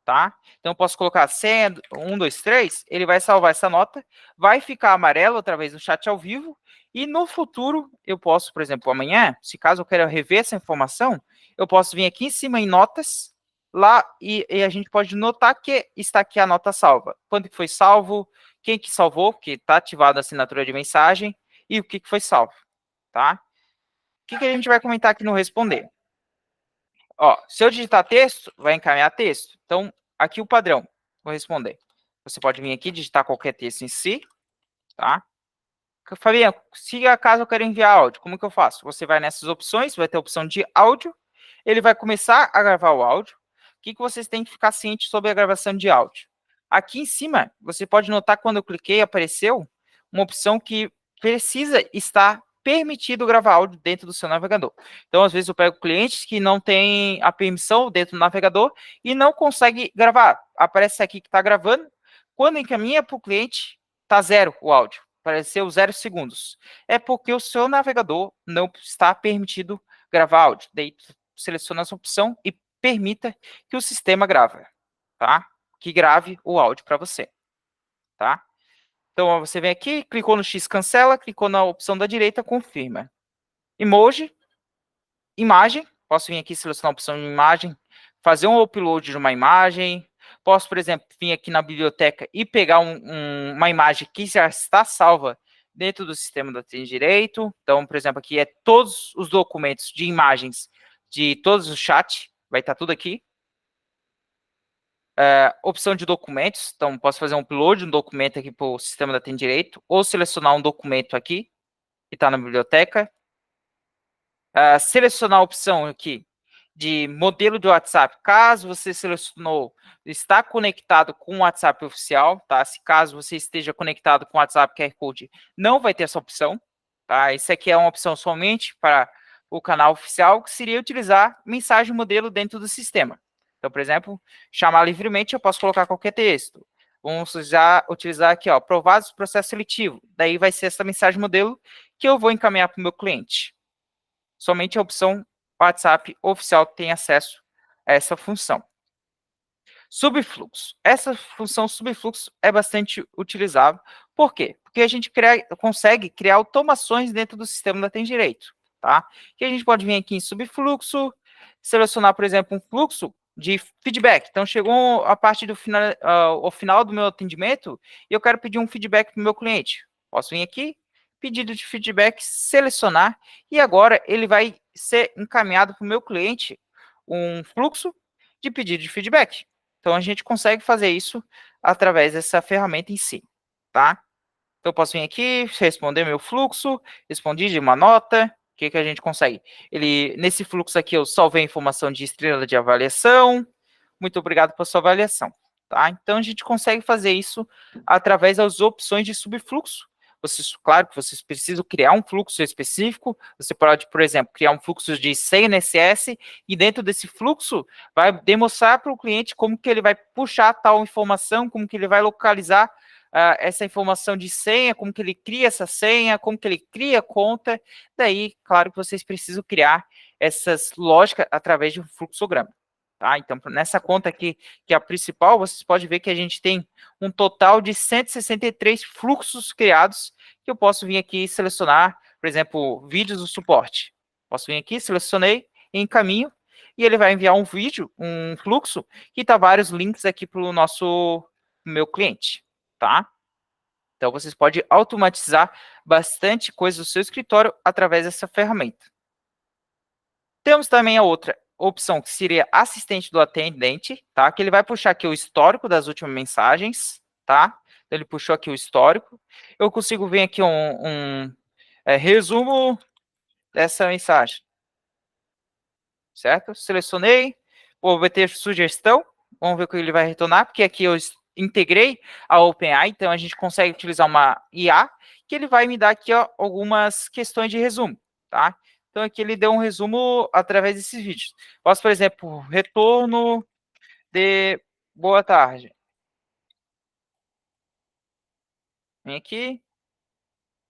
tá? Então, eu posso colocar senha 1, 2, 3, ele vai salvar essa nota, vai ficar amarelo através do chat ao vivo, e no futuro, eu posso, por exemplo, amanhã, se caso eu queira rever essa informação, eu posso vir aqui em cima em notas, lá, e a gente pode notar que está aqui a nota salva. Quando que foi salvo, quem que salvou, porque está ativada a assinatura de mensagem, e o que foi salvo, tá? O que a gente vai comentar aqui no responder? Ó, se eu digitar texto, vai encaminhar texto. Então, aqui o padrão. Vou responder. Você pode vir aqui digitar qualquer texto em si, tá? Fabiano, se acaso eu quero enviar áudio, como que eu faço? Você vai nessas opções, vai ter a opção de áudio, ele vai começar a gravar o áudio. O que vocês têm que ficar cientes sobre a gravação de áudio? Aqui em cima, você pode notar quando eu cliquei, apareceu uma opção que precisa estar permitido gravar áudio dentro do seu navegador. Então, às vezes, eu pego clientes que não têm a permissão dentro do navegador e não consegue gravar. Aparece aqui que está gravando. Quando encaminha para o cliente, está zero o áudio. Apareceu 0 segundos. É porque o seu navegador não está permitido gravar áudio. Daí, seleciona essa opção e permita que o sistema grave, tá? Que grave o áudio para você, tá? Então, você vem aqui, clicou no X, cancela, clicou na opção da direita, confirma. Emoji, imagem, posso vir aqui selecionar a opção de imagem, fazer um upload de uma imagem, posso, por exemplo, vir aqui na biblioteca e pegar uma imagem que já está salva dentro do sistema da Tem Direito. Então, por exemplo, aqui é todos os documentos de imagens de todos os chats, vai estar tudo aqui. Opção de documentos, então posso fazer um upload de um documento aqui para o sistema da Tem Direito, ou selecionar um documento aqui, que está na biblioteca. Selecionar a opção aqui de modelo de WhatsApp, caso você selecionou, está conectado com o WhatsApp oficial, tá? Se caso você esteja conectado com o WhatsApp QR Code, não vai ter essa opção, tá? Isso aqui é uma opção somente para o canal oficial, que seria utilizar mensagem modelo dentro do sistema. Então, por exemplo, chamar livremente, eu posso colocar qualquer texto. Vamos utilizar aqui, ó, aprovados o processo seletivo. Daí vai ser essa mensagem modelo que eu vou encaminhar para o meu cliente. Somente a opção WhatsApp oficial tem acesso a essa função. Subfluxo. Essa função subfluxo é bastante utilizável. Por quê? Porque a gente consegue criar automações dentro do sistema da Tem Direito, tá? Que a gente pode vir aqui em subfluxo, selecionar, por exemplo, um fluxo de feedback. Então, chegou a parte do final, ao final do meu atendimento e eu quero pedir um feedback para o meu cliente. Posso vir aqui, pedido de feedback, selecionar, e agora ele vai ser encaminhado para o meu cliente um fluxo de pedido de feedback. Então, a gente consegue fazer isso através dessa ferramenta em si, tá? Então, eu posso vir aqui, responder meu fluxo, respondi de uma nota, o que a gente consegue? Nesse fluxo aqui, eu salvei a informação de estrela de avaliação, muito obrigado pela sua avaliação, tá? Então, a gente consegue fazer isso através das opções de subfluxo. Claro que vocês precisam criar um fluxo específico, você pode, por exemplo, criar um fluxo de CNSS, e dentro desse fluxo, vai demonstrar para o cliente como que ele vai puxar tal informação, como que ele vai localizar essa informação de senha, como que ele cria essa senha, como que ele cria a conta. Daí, claro que vocês precisam criar essas lógicas através de um fluxograma. Tá? Então, nessa conta aqui, que é a principal, vocês podem ver que a gente tem um total de 163 fluxos criados, que eu posso vir aqui e selecionar, por exemplo, vídeos do suporte. Posso vir aqui, selecionei, encaminho, e ele vai enviar um vídeo, um fluxo, que está vários links aqui para o meu cliente, tá? Então, vocês podem automatizar bastante coisa do seu escritório através dessa ferramenta. Temos também a outra opção, que seria assistente do atendente, tá? Que ele vai puxar aqui o histórico das últimas mensagens, tá? Então, ele puxou aqui o histórico. Eu consigo ver aqui um resumo dessa mensagem, certo? Selecionei, vou ter sugestão, vamos ver o que ele vai retornar, porque aqui eu integrei a OpenAI, então a gente consegue utilizar uma IA, que ele vai me dar aqui ó, algumas questões de resumo, tá? Então aqui ele deu um resumo através desses vídeos. Posso, por exemplo, retorno de boa tarde. Vem aqui,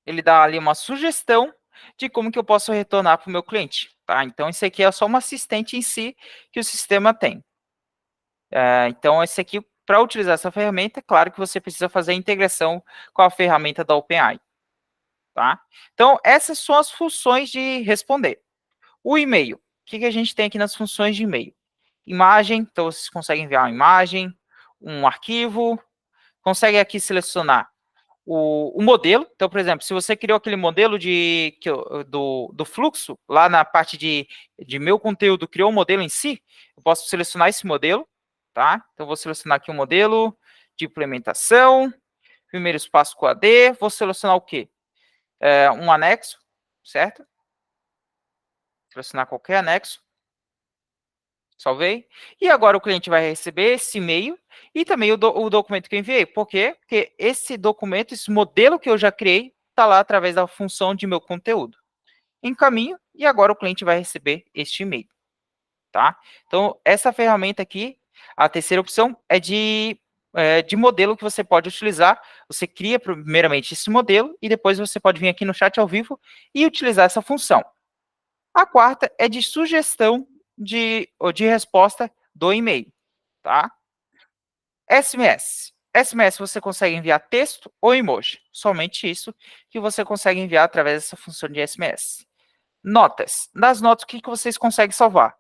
ele dá ali uma sugestão de como que eu posso retornar para o meu cliente, tá? Então isso aqui é só uma assistente em si que o sistema tem. Então, esse aqui, para utilizar essa ferramenta, é claro que você precisa fazer a integração com a ferramenta da OpenAI, tá? Então, essas são as funções de responder. O e-mail, o que a gente tem aqui nas funções de e-mail? Imagem, então vocês conseguem enviar uma imagem, um arquivo, consegue aqui selecionar o modelo. Então, por exemplo, se você criou aquele modelo do fluxo, lá na parte de meu conteúdo, criou um modelo em si, eu posso selecionar esse modelo, tá? Então, vou selecionar aqui o modelo de implementação, primeiros passos com AD, vou selecionar o quê? Um anexo, certo? Selecionar qualquer anexo. Salvei. E agora o cliente vai receber esse e-mail e também o documento que eu enviei. Por quê? Porque esse documento, esse modelo que eu já criei, está lá através da função de meu conteúdo. Encaminho e agora o cliente vai receber este e-mail. Tá? Então, essa ferramenta aqui, a terceira opção, é de modelo que você pode utilizar. Você cria primeiramente esse modelo e depois você pode vir aqui no chat ao vivo e utilizar essa função. A quarta é de sugestão de resposta do e-mail, tá? SMS. SMS você consegue enviar texto ou emoji. Somente isso que você consegue enviar através dessa função de SMS. Notas. Nas notas, o que vocês conseguem salvar?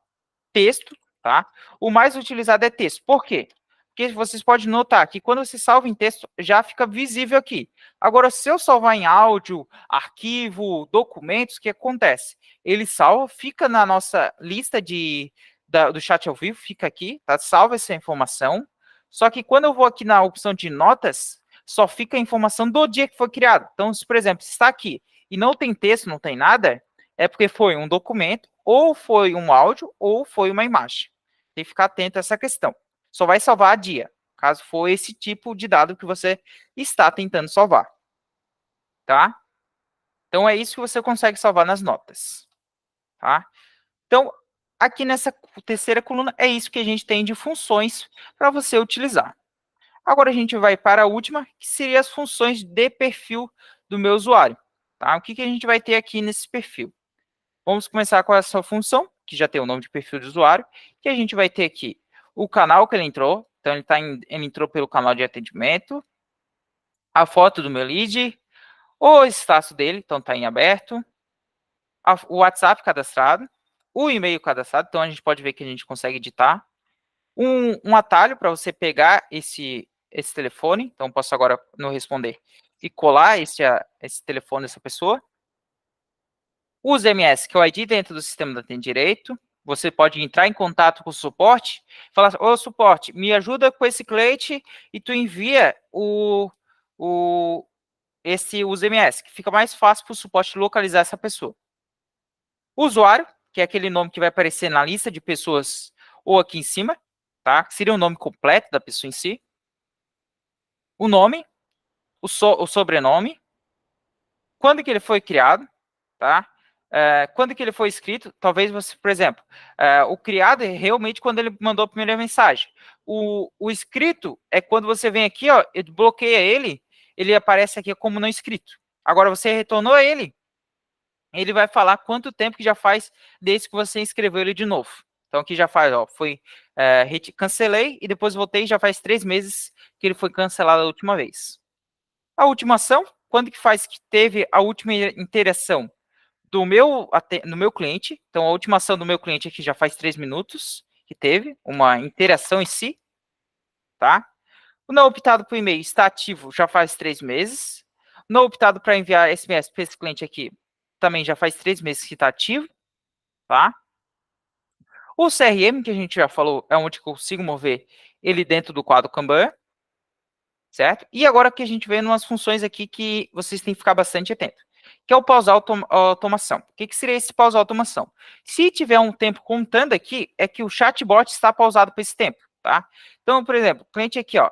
Texto, tá? O mais utilizado é texto. Por quê? Porque vocês podem notar que quando você salva em texto, já fica visível aqui. Agora, se eu salvar em áudio, arquivo, documentos, o que acontece? Ele salva, fica na nossa lista do chat ao vivo, fica aqui, tá? Salva essa informação. Só que quando eu vou aqui na opção de notas, só fica a informação do dia que foi criado. Então, se, por exemplo, se está aqui e não tem texto, não tem nada, é porque foi um documento, ou foi um áudio, ou foi uma imagem. Tem que ficar atento a essa questão. Só vai salvar a dia, caso for esse tipo de dado que você está tentando salvar. Tá? Então, é isso que você consegue salvar nas notas. Tá? Então, aqui nessa terceira coluna, é isso que a gente tem de funções para você utilizar. Agora, a gente vai para a última, que seria as funções de perfil do meu usuário. Tá? O que a gente vai ter aqui nesse perfil? Vamos começar com essa função, que já tem o nome de perfil do usuário, que a gente vai ter aqui o canal que ele entrou, então ele entrou pelo canal de atendimento, a foto do meu lead, o status dele, então está em aberto, o WhatsApp cadastrado, o e-mail cadastrado, então a gente pode ver que a gente consegue editar, um atalho para você pegar esse telefone, então posso agora no responder e colar esse telefone dessa pessoa, os MS, que é o ID dentro do sistema da Tem Direito, você pode entrar em contato com o suporte, falar, ô suporte, me ajuda com esse cliente e tu envia os MS, que fica mais fácil para o suporte localizar essa pessoa. O usuário, que é aquele nome que vai aparecer na lista de pessoas ou aqui em cima, tá? Que seria o nome completo da pessoa em si. O nome, o sobrenome, quando que ele foi criado, tá? Quando que ele foi escrito, talvez você, por exemplo, o criado é realmente quando ele mandou a primeira mensagem. O escrito é quando você vem aqui, ó, bloqueia ele ele aparece aqui como não inscrito. Agora, você retornou ele vai falar quanto tempo que já faz desde que você inscreveu ele de novo. Então, aqui já faz, ó, cancelei e depois voltei, já faz 3 meses que ele foi cancelado a última vez. A última ação, quando que faz que teve a última interação no meu cliente? Então, a última ação do meu cliente aqui já faz 3 minutos que teve uma interação em si, tá? O não optado por e-mail está ativo já faz 3 meses. O não optado para enviar SMS para esse cliente aqui também já faz 3 meses que está ativo, tá? O CRM, que a gente já falou, é onde eu consigo mover ele dentro do quadro Kanban, certo? E agora que a gente vê umas funções aqui que vocês têm que ficar bastante atento, que é o pausar automação. O que seria esse pausar automação? Se tiver um tempo contando aqui, é que o chatbot está pausado por esse tempo, tá? Então, por exemplo, o cliente aqui, ó,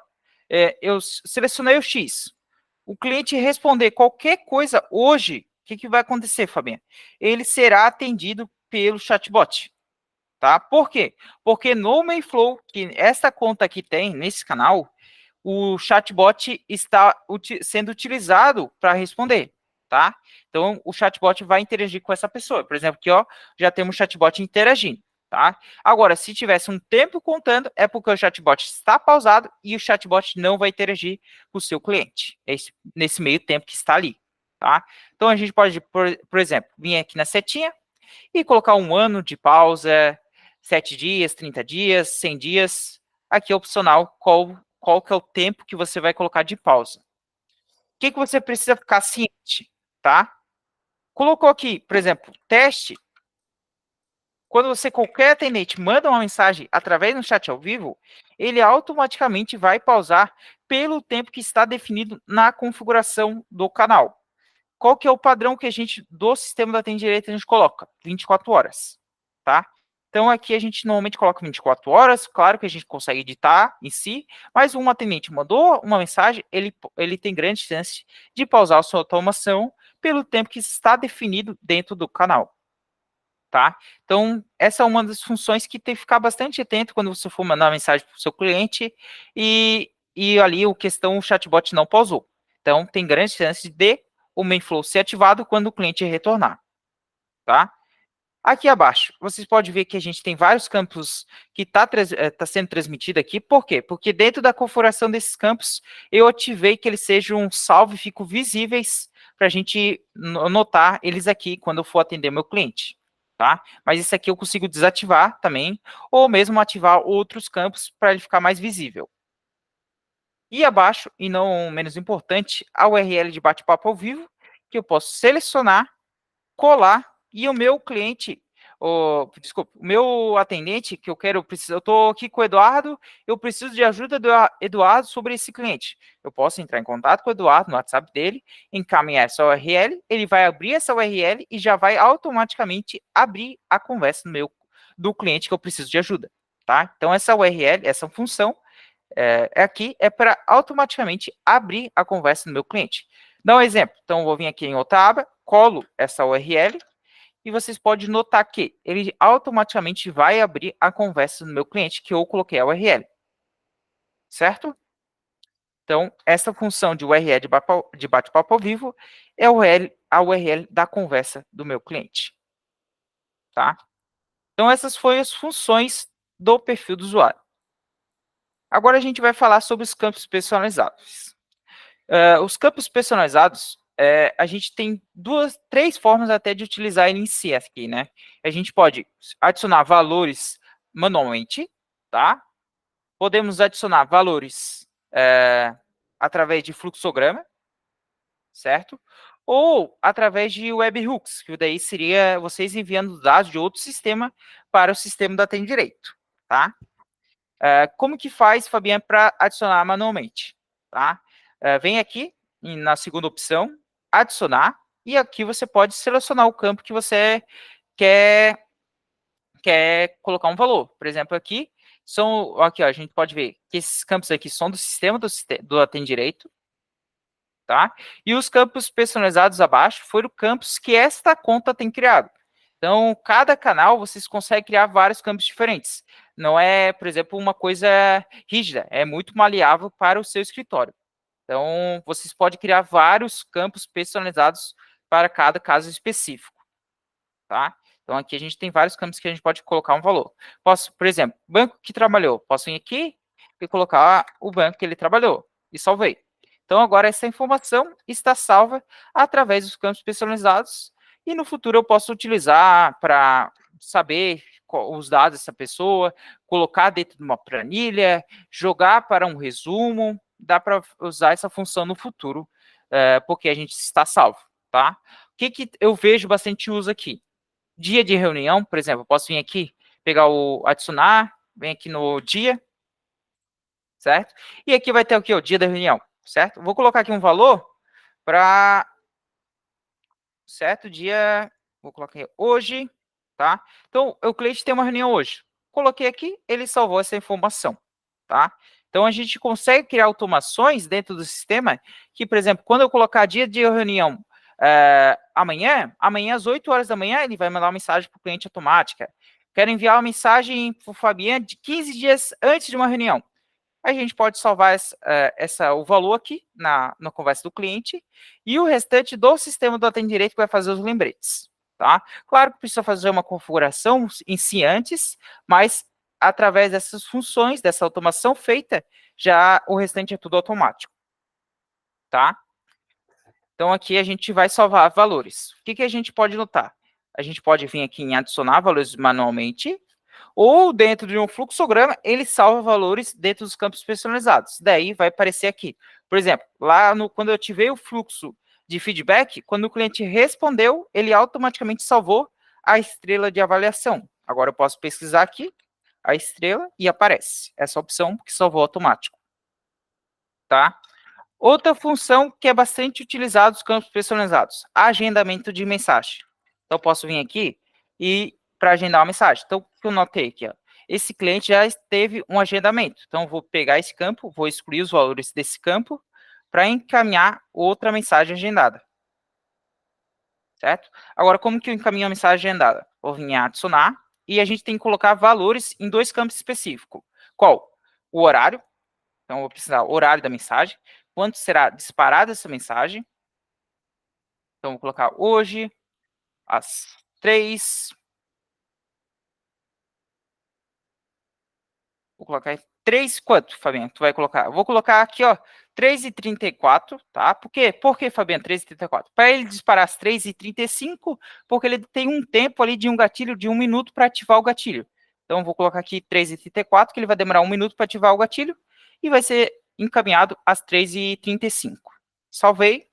eu selecionei o X. O cliente responder qualquer coisa hoje, o que vai acontecer, Fabinha? Ele será atendido pelo chatbot, tá? Por quê? Porque no Mayflow, que esta conta aqui tem, nesse canal, o chatbot está sendo utilizado para responder, tá? Então, o chatbot vai interagir com essa pessoa. Por exemplo, aqui, ó, já temos o chatbot interagindo, tá? Agora, se tivesse um tempo contando, é porque o chatbot está pausado e o chatbot não vai interagir com o seu cliente, nesse meio tempo que está ali, tá? Então, a gente pode, por exemplo, vir aqui na setinha e colocar um ano de pausa, 7 dias, 30 dias, 100 dias. Aqui é opcional qual que é o tempo que você vai colocar de pausa. O que você precisa ficar ciente, tá? Colocou aqui, por exemplo, teste. Quando qualquer atendente manda uma mensagem através do chat ao vivo, ele automaticamente vai pausar pelo tempo que está definido na configuração do canal. Qual que é o padrão que a gente, do sistema da Atende Direito, a gente coloca? 24 horas, tá? Então, aqui a gente normalmente coloca 24 horas, claro que a gente consegue editar em si, mas um atendente mandou uma mensagem, ele tem grande chance de pausar a sua automação pelo tempo que está definido dentro do canal, tá? Então, essa é uma das funções que tem que ficar bastante atento quando você for mandar uma mensagem para o seu cliente e ali o chatbot não pausou. Então, tem grande chance de o Mainflow ser ativado quando o cliente retornar, tá? Aqui abaixo, vocês podem ver que a gente tem vários campos que tá sendo transmitido aqui. Por quê? Porque dentro da configuração desses campos, eu ativei que eles sejam salvo e ficam visíveis para a gente notar eles aqui quando eu for atender meu cliente, tá? Mas isso aqui eu consigo desativar também, ou mesmo ativar outros campos para ele ficar mais visível. E abaixo, e não menos importante, a URL de bate-papo ao vivo, que eu posso selecionar, colar, e o meu cliente, desculpa, o meu atendente, que eu estou aqui com o Eduardo, eu preciso de ajuda do Eduardo sobre esse cliente. Eu posso entrar em contato com o Eduardo no WhatsApp dele, encaminhar essa URL, ele vai abrir essa URL e já vai automaticamente abrir a conversa do cliente que eu preciso de ajuda, tá? Então, essa URL, essa função, aqui é para automaticamente abrir a conversa do meu cliente. Dá um exemplo. Então, eu vou vir aqui em outra aba, colo essa URL, e vocês podem notar que ele automaticamente vai abrir a conversa do meu cliente que eu coloquei a URL. Certo? Então, essa função de URL de bate-papo ao vivo é a URL da conversa do meu cliente. Tá? Então, essas foram as funções do perfil do usuário. Agora a gente vai falar sobre os campos personalizados. Os campos personalizados, a gente tem três formas até de utilizar ele em si aqui, né? A gente pode adicionar valores manualmente, tá? Podemos adicionar valores através de fluxograma, certo? Ou através de webhooks, que daí seria vocês enviando dados de outro sistema para o sistema do Atende Direito, tá? Como que faz, Fabiano, para adicionar manualmente? Tá? Vem aqui na segunda opção, adicionar, e aqui você pode selecionar o campo que você quer colocar um valor. Por exemplo, aqui, aqui ó, a gente pode ver que esses campos aqui são do sistema do Atende Direito, tá? E os campos personalizados abaixo foram campos que esta conta tem criado. Então, cada canal vocês conseguem criar vários campos diferentes. Não é, por exemplo, uma coisa rígida, é muito maleável para o seu escritório. Então, vocês podem criar vários campos personalizados para cada caso específico, tá? Então, aqui a gente tem vários campos que a gente pode colocar um valor. Posso, por exemplo, banco que trabalhou. Posso vir aqui e colocar o banco que ele trabalhou e salvei. Então, agora essa informação está salva através dos campos personalizados e no futuro eu posso utilizar para saber os dados dessa pessoa, colocar dentro de uma planilha, jogar para um resumo, dá para usar essa função no futuro, porque a gente está salvo, tá? O que eu vejo bastante uso aqui? Dia de reunião, por exemplo, eu posso vir aqui, pegar o adicionar, vem aqui no dia, certo? E aqui vai ter o quê? O dia da reunião, certo? Vou colocar aqui um valor para certo dia, vou colocar aqui hoje, tá? Então, o cliente tem uma reunião hoje. Coloquei aqui, ele salvou essa informação, tá? Então, a gente consegue criar automações dentro do sistema que, por exemplo, quando eu colocar dia de reunião amanhã às 8 horas da manhã, ele vai mandar uma mensagem para o cliente automática. Quero enviar uma mensagem para o Fabiano de 15 dias antes de uma reunião. A gente pode salvar o valor aqui na conversa do cliente e o restante do sistema do Atende Direito vai fazer os lembretes, tá? Claro que precisa fazer uma configuração em si antes, mas através dessas funções, dessa automação feita, já o restante é tudo automático, tá? Então, aqui a gente vai salvar valores. O que a gente pode notar? A gente pode vir aqui em adicionar valores manualmente, ou dentro de um fluxograma, ele salva valores dentro dos campos personalizados. Daí vai aparecer aqui. Por exemplo, quando eu ativei o fluxo de feedback, quando o cliente respondeu, ele automaticamente salvou a estrela de avaliação. Agora eu posso pesquisar aqui a estrela e aparece essa opção que salvou automático, tá? Outra função que é bastante utilizada nos campos personalizados, agendamento de mensagem. Então, eu posso vir aqui e para agendar uma mensagem. Então, o que eu notei aqui? Ó, esse cliente já teve um agendamento. Então, eu vou pegar esse campo, vou excluir os valores desse campo para encaminhar outra mensagem agendada. Certo? Agora, como que eu encaminho a mensagem agendada? Vou vir em adicionar e a gente tem que colocar valores em dois campos específicos. Qual? O horário. Então, eu vou precisar do horário da mensagem. Quando será disparada essa mensagem? Então, vou colocar hoje, às 3. Vou colocar 3 quanto, Fabiano? Tu vai colocar? Eu vou colocar aqui, ó, 3h34, tá? Por que, Fabiano, 3h34? Para ele disparar às 3h35, porque ele tem um tempo ali de um gatilho de 1 minuto para ativar o gatilho. Então, vou colocar aqui 3h34, que ele vai demorar 1 minuto para ativar o gatilho, e vai ser encaminhado às 3h35. Salvei.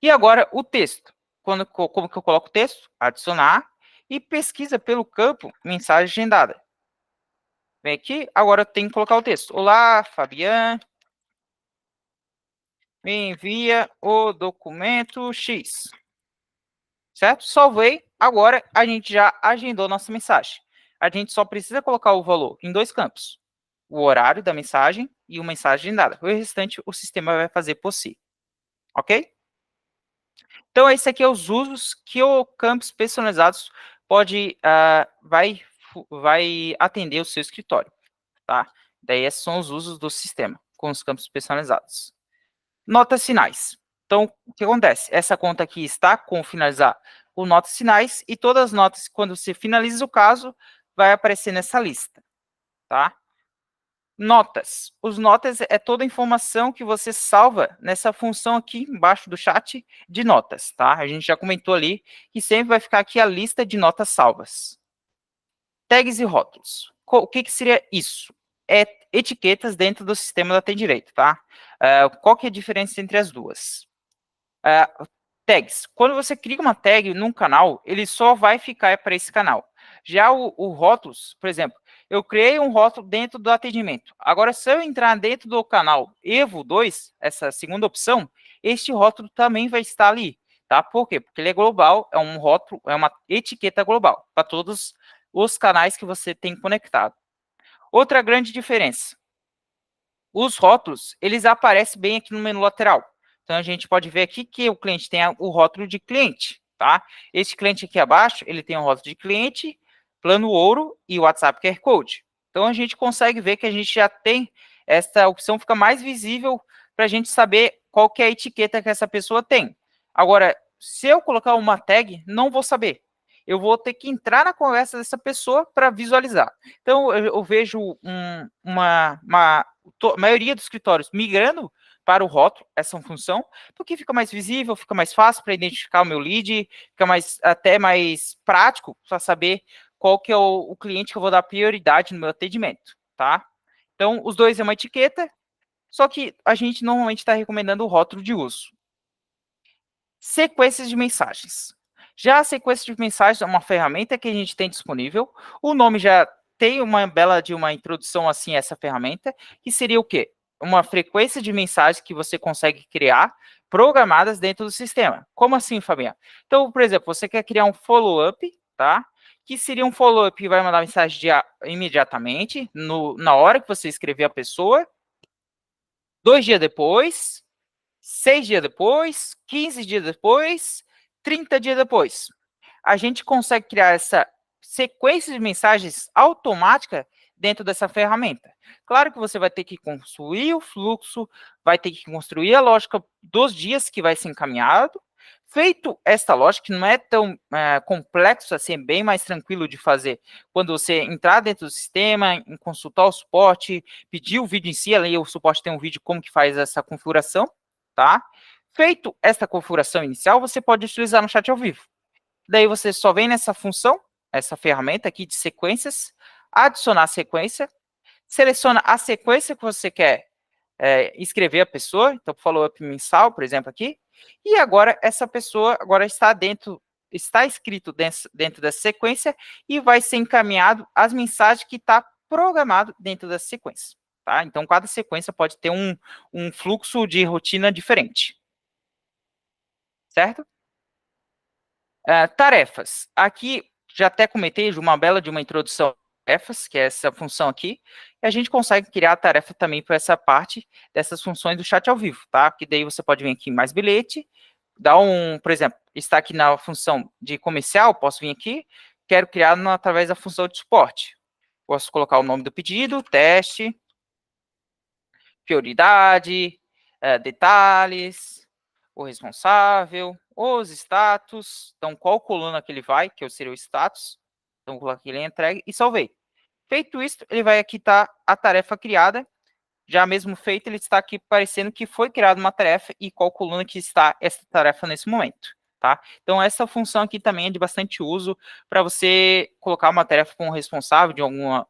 E agora o texto. Como que eu coloco o texto? Adicionar e pesquisa pelo campo mensagem agendada. Vem aqui, agora eu tenho que colocar o texto. Olá, Fabian. Me envia o documento X. Certo? Salvei. Agora a gente já agendou nossa mensagem. A gente só precisa colocar o valor em dois campos. O horário da mensagem e uma mensagem agendada. O restante o sistema vai fazer por si. Ok? Então, esse aqui é os usos que o campos personalizados vai atender o seu escritório, tá? Daí, esses são os usos do sistema com os campos personalizados. Notas finais. Então, o que acontece? Essa conta aqui está com finalizar com notas finais e todas as notas, quando você finaliza o caso, vai aparecer nessa lista, tá? Notas. Os notas é toda a informação que você salva nessa função aqui embaixo do chat de notas, tá? A gente já comentou ali que sempre vai ficar aqui a lista de notas salvas. Tags e rótulos. O que seria isso? É etiquetas dentro do sistema da Tem Direito, tá? Qual que é a diferença entre as duas? Tags. Quando você cria uma tag num canal, ele só vai ficar para esse canal. Já o rótulos, por exemplo, eu criei um rótulo dentro do atendimento. Agora, se eu entrar dentro do canal Evo 2, essa segunda opção, este rótulo também vai estar ali, tá? Por quê? Porque ele é global, é um rótulo, é uma etiqueta global para todos os canais que você tem conectado. Outra grande diferença, os rótulos, eles aparecem bem aqui no menu lateral. Então, a gente pode ver aqui que o cliente tem o rótulo de cliente, tá? Esse cliente aqui abaixo, ele tem o rótulo de cliente, plano ouro e o WhatsApp QR Code. Então, a gente consegue ver que a gente já tem essa opção, fica mais visível para a gente saber qual que é a etiqueta que essa pessoa tem. Agora, se eu colocar uma tag, não vou saber. Eu vou ter que entrar na conversa dessa pessoa para visualizar. Então, eu vejo a maioria dos escritórios migrando para o rótulo, essa função, porque fica mais visível, fica mais fácil para identificar o meu lead, fica até mais prático para saber qual que é o cliente que eu vou dar prioridade no meu atendimento, tá? Então, os dois é uma etiqueta, só que a gente normalmente está recomendando o rótulo de uso. Sequências de mensagens. Já a sequência de mensagens é uma ferramenta que a gente tem disponível. O nome já tem uma bela de uma introdução assim a essa ferramenta, que seria o quê? Uma frequência de mensagens que você consegue criar programadas dentro do sistema. Como assim, Fabiana? Então, por exemplo, você quer criar um follow-up, tá? Que seria um follow-up que vai mandar mensagem imediatamente, na hora que você escrever a pessoa, 2 dias depois, 6 dias depois, 15 dias depois, 30 dias depois. A gente consegue criar essa sequência de mensagens automática dentro dessa ferramenta. Claro que você vai ter que construir o fluxo, vai ter que construir a lógica dos dias que vai ser encaminhado. Feito esta lógica, que não é tão complexo assim, é bem mais tranquilo de fazer. Quando você entrar dentro do sistema, em consultar o suporte, pedir o vídeo em si, ali o suporte tem um vídeo como que faz essa configuração, tá? Feito esta configuração inicial, você pode utilizar no chat ao vivo. Daí você só vem nessa função, essa ferramenta aqui de sequências, adicionar sequência, seleciona a sequência que você quer escrever a pessoa, então follow-up mensal, por exemplo, aqui, e agora essa pessoa agora está escrito dentro dessa sequência e vai ser encaminhado as mensagens que está programado dentro dessa sequência. Tá? Então, cada sequência pode ter um fluxo de rotina diferente. Certo? Tarefas. Aqui, já até comentei de uma bela de uma introdução a tarefas, que é essa função aqui, e a gente consegue criar a tarefa também para essa parte dessas funções do chat ao vivo, tá? Que daí você pode vir aqui em mais bilhete, dar por exemplo, está aqui na função de comercial, posso vir aqui, quero criar através da função de suporte. Posso colocar o nome do pedido, teste, prioridade, detalhes, o responsável, os status, então qual coluna que ele vai, que seria o status, então coloquei ele em entregue e salvei. Feito isso, ele vai aqui estar a tarefa criada, já mesmo feito, ele está aqui parecendo que foi criada uma tarefa e qual coluna que está essa tarefa nesse momento, tá? Então, essa função aqui também é de bastante uso para você colocar uma tarefa com o responsável de alguma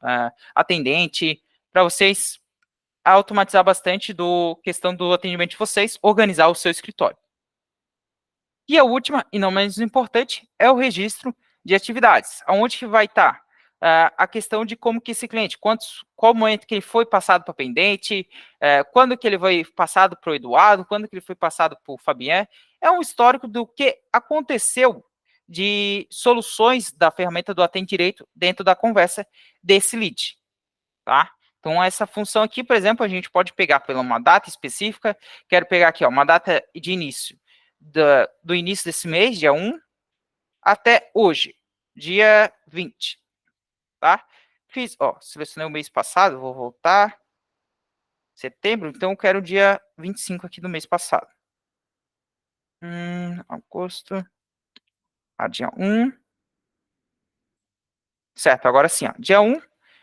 atendente, para vocês automatizar bastante do questão do atendimento de vocês, organizar o seu escritório. E a última, e não menos importante, é o registro de atividades, onde que vai estar a questão de como que esse cliente, qual momento que ele foi passado para pendente, quando que ele foi passado para o Eduardo, quando que ele foi passado para o Fabien, é um histórico do que aconteceu de soluções da ferramenta do Atende Direito dentro da conversa desse lead, tá? Então, essa função aqui, por exemplo, a gente pode pegar pela uma data específica, quero pegar aqui, ó, uma data de início, do início desse mês, dia 1, até hoje, dia 20, tá? Selecionei o mês passado, vou voltar, setembro, então eu quero o dia 25 aqui do mês passado. Agosto, dia 1, certo, agora sim, ó, dia 1,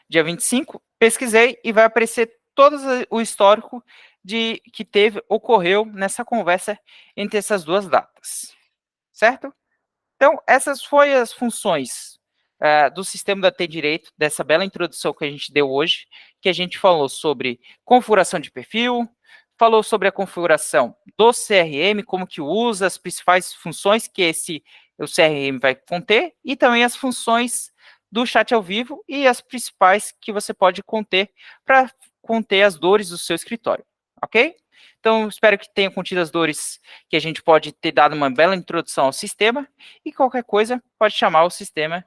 dia 25, pesquisei e vai aparecer todo o histórico que ocorreu nessa conversa entre essas duas datas, certo? Então, essas foram as funções do sistema da T-Direito, dessa bela introdução que a gente deu hoje, que a gente falou sobre configuração de perfil, falou sobre a configuração do CRM, como que usa, as principais funções que o CRM vai conter, e também as funções do chat ao vivo e as principais que você pode conter para conter as dores do seu escritório, ok? Então, espero que tenha contido as dores, que a gente pode ter dado uma bela introdução ao sistema, e qualquer coisa, pode chamar o sistema,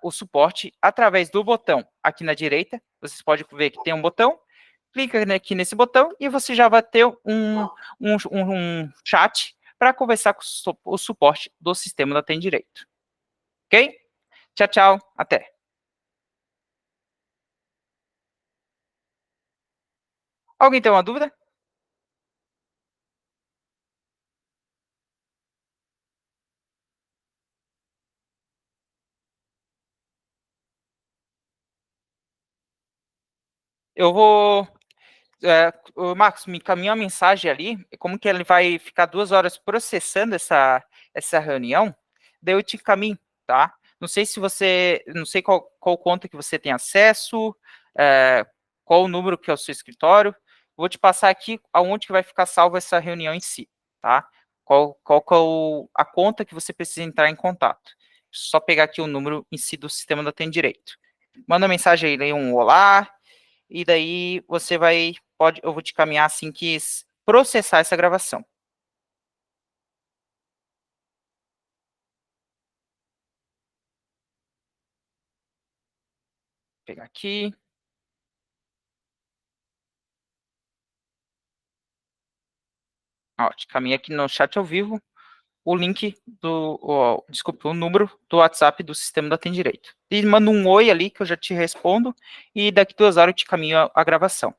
o suporte, através do botão aqui na direita. Vocês podem ver que tem um botão, clica aqui nesse botão e você já vai ter um chat para conversar com o suporte do sistema da Tem Direito. Ok? Tchau, tchau. Até. Alguém tem uma dúvida? Eu vou ô, Marcos, me encaminha uma mensagem ali, como que ele vai ficar 2 horas processando essa reunião, daí eu te encaminho, tá? Não sei se você, não sei qual conta que você tem acesso, é, qual o número que é o seu escritório, vou te passar aqui aonde que vai ficar salva essa reunião em si, tá? Qual que é a conta que você precisa entrar em contato. Só pegar aqui o número em si do sistema da Tem Direito. Manda mensagem aí, um olá, e daí você eu vou te caminhar assim que processar essa gravação. Vou pegar aqui, ó, te caminhei aqui no chat ao vivo o link desculpa, o número do WhatsApp do sistema da Tem Direito. E manda um oi ali que eu já te respondo e daqui 2 horas eu te caminho a gravação.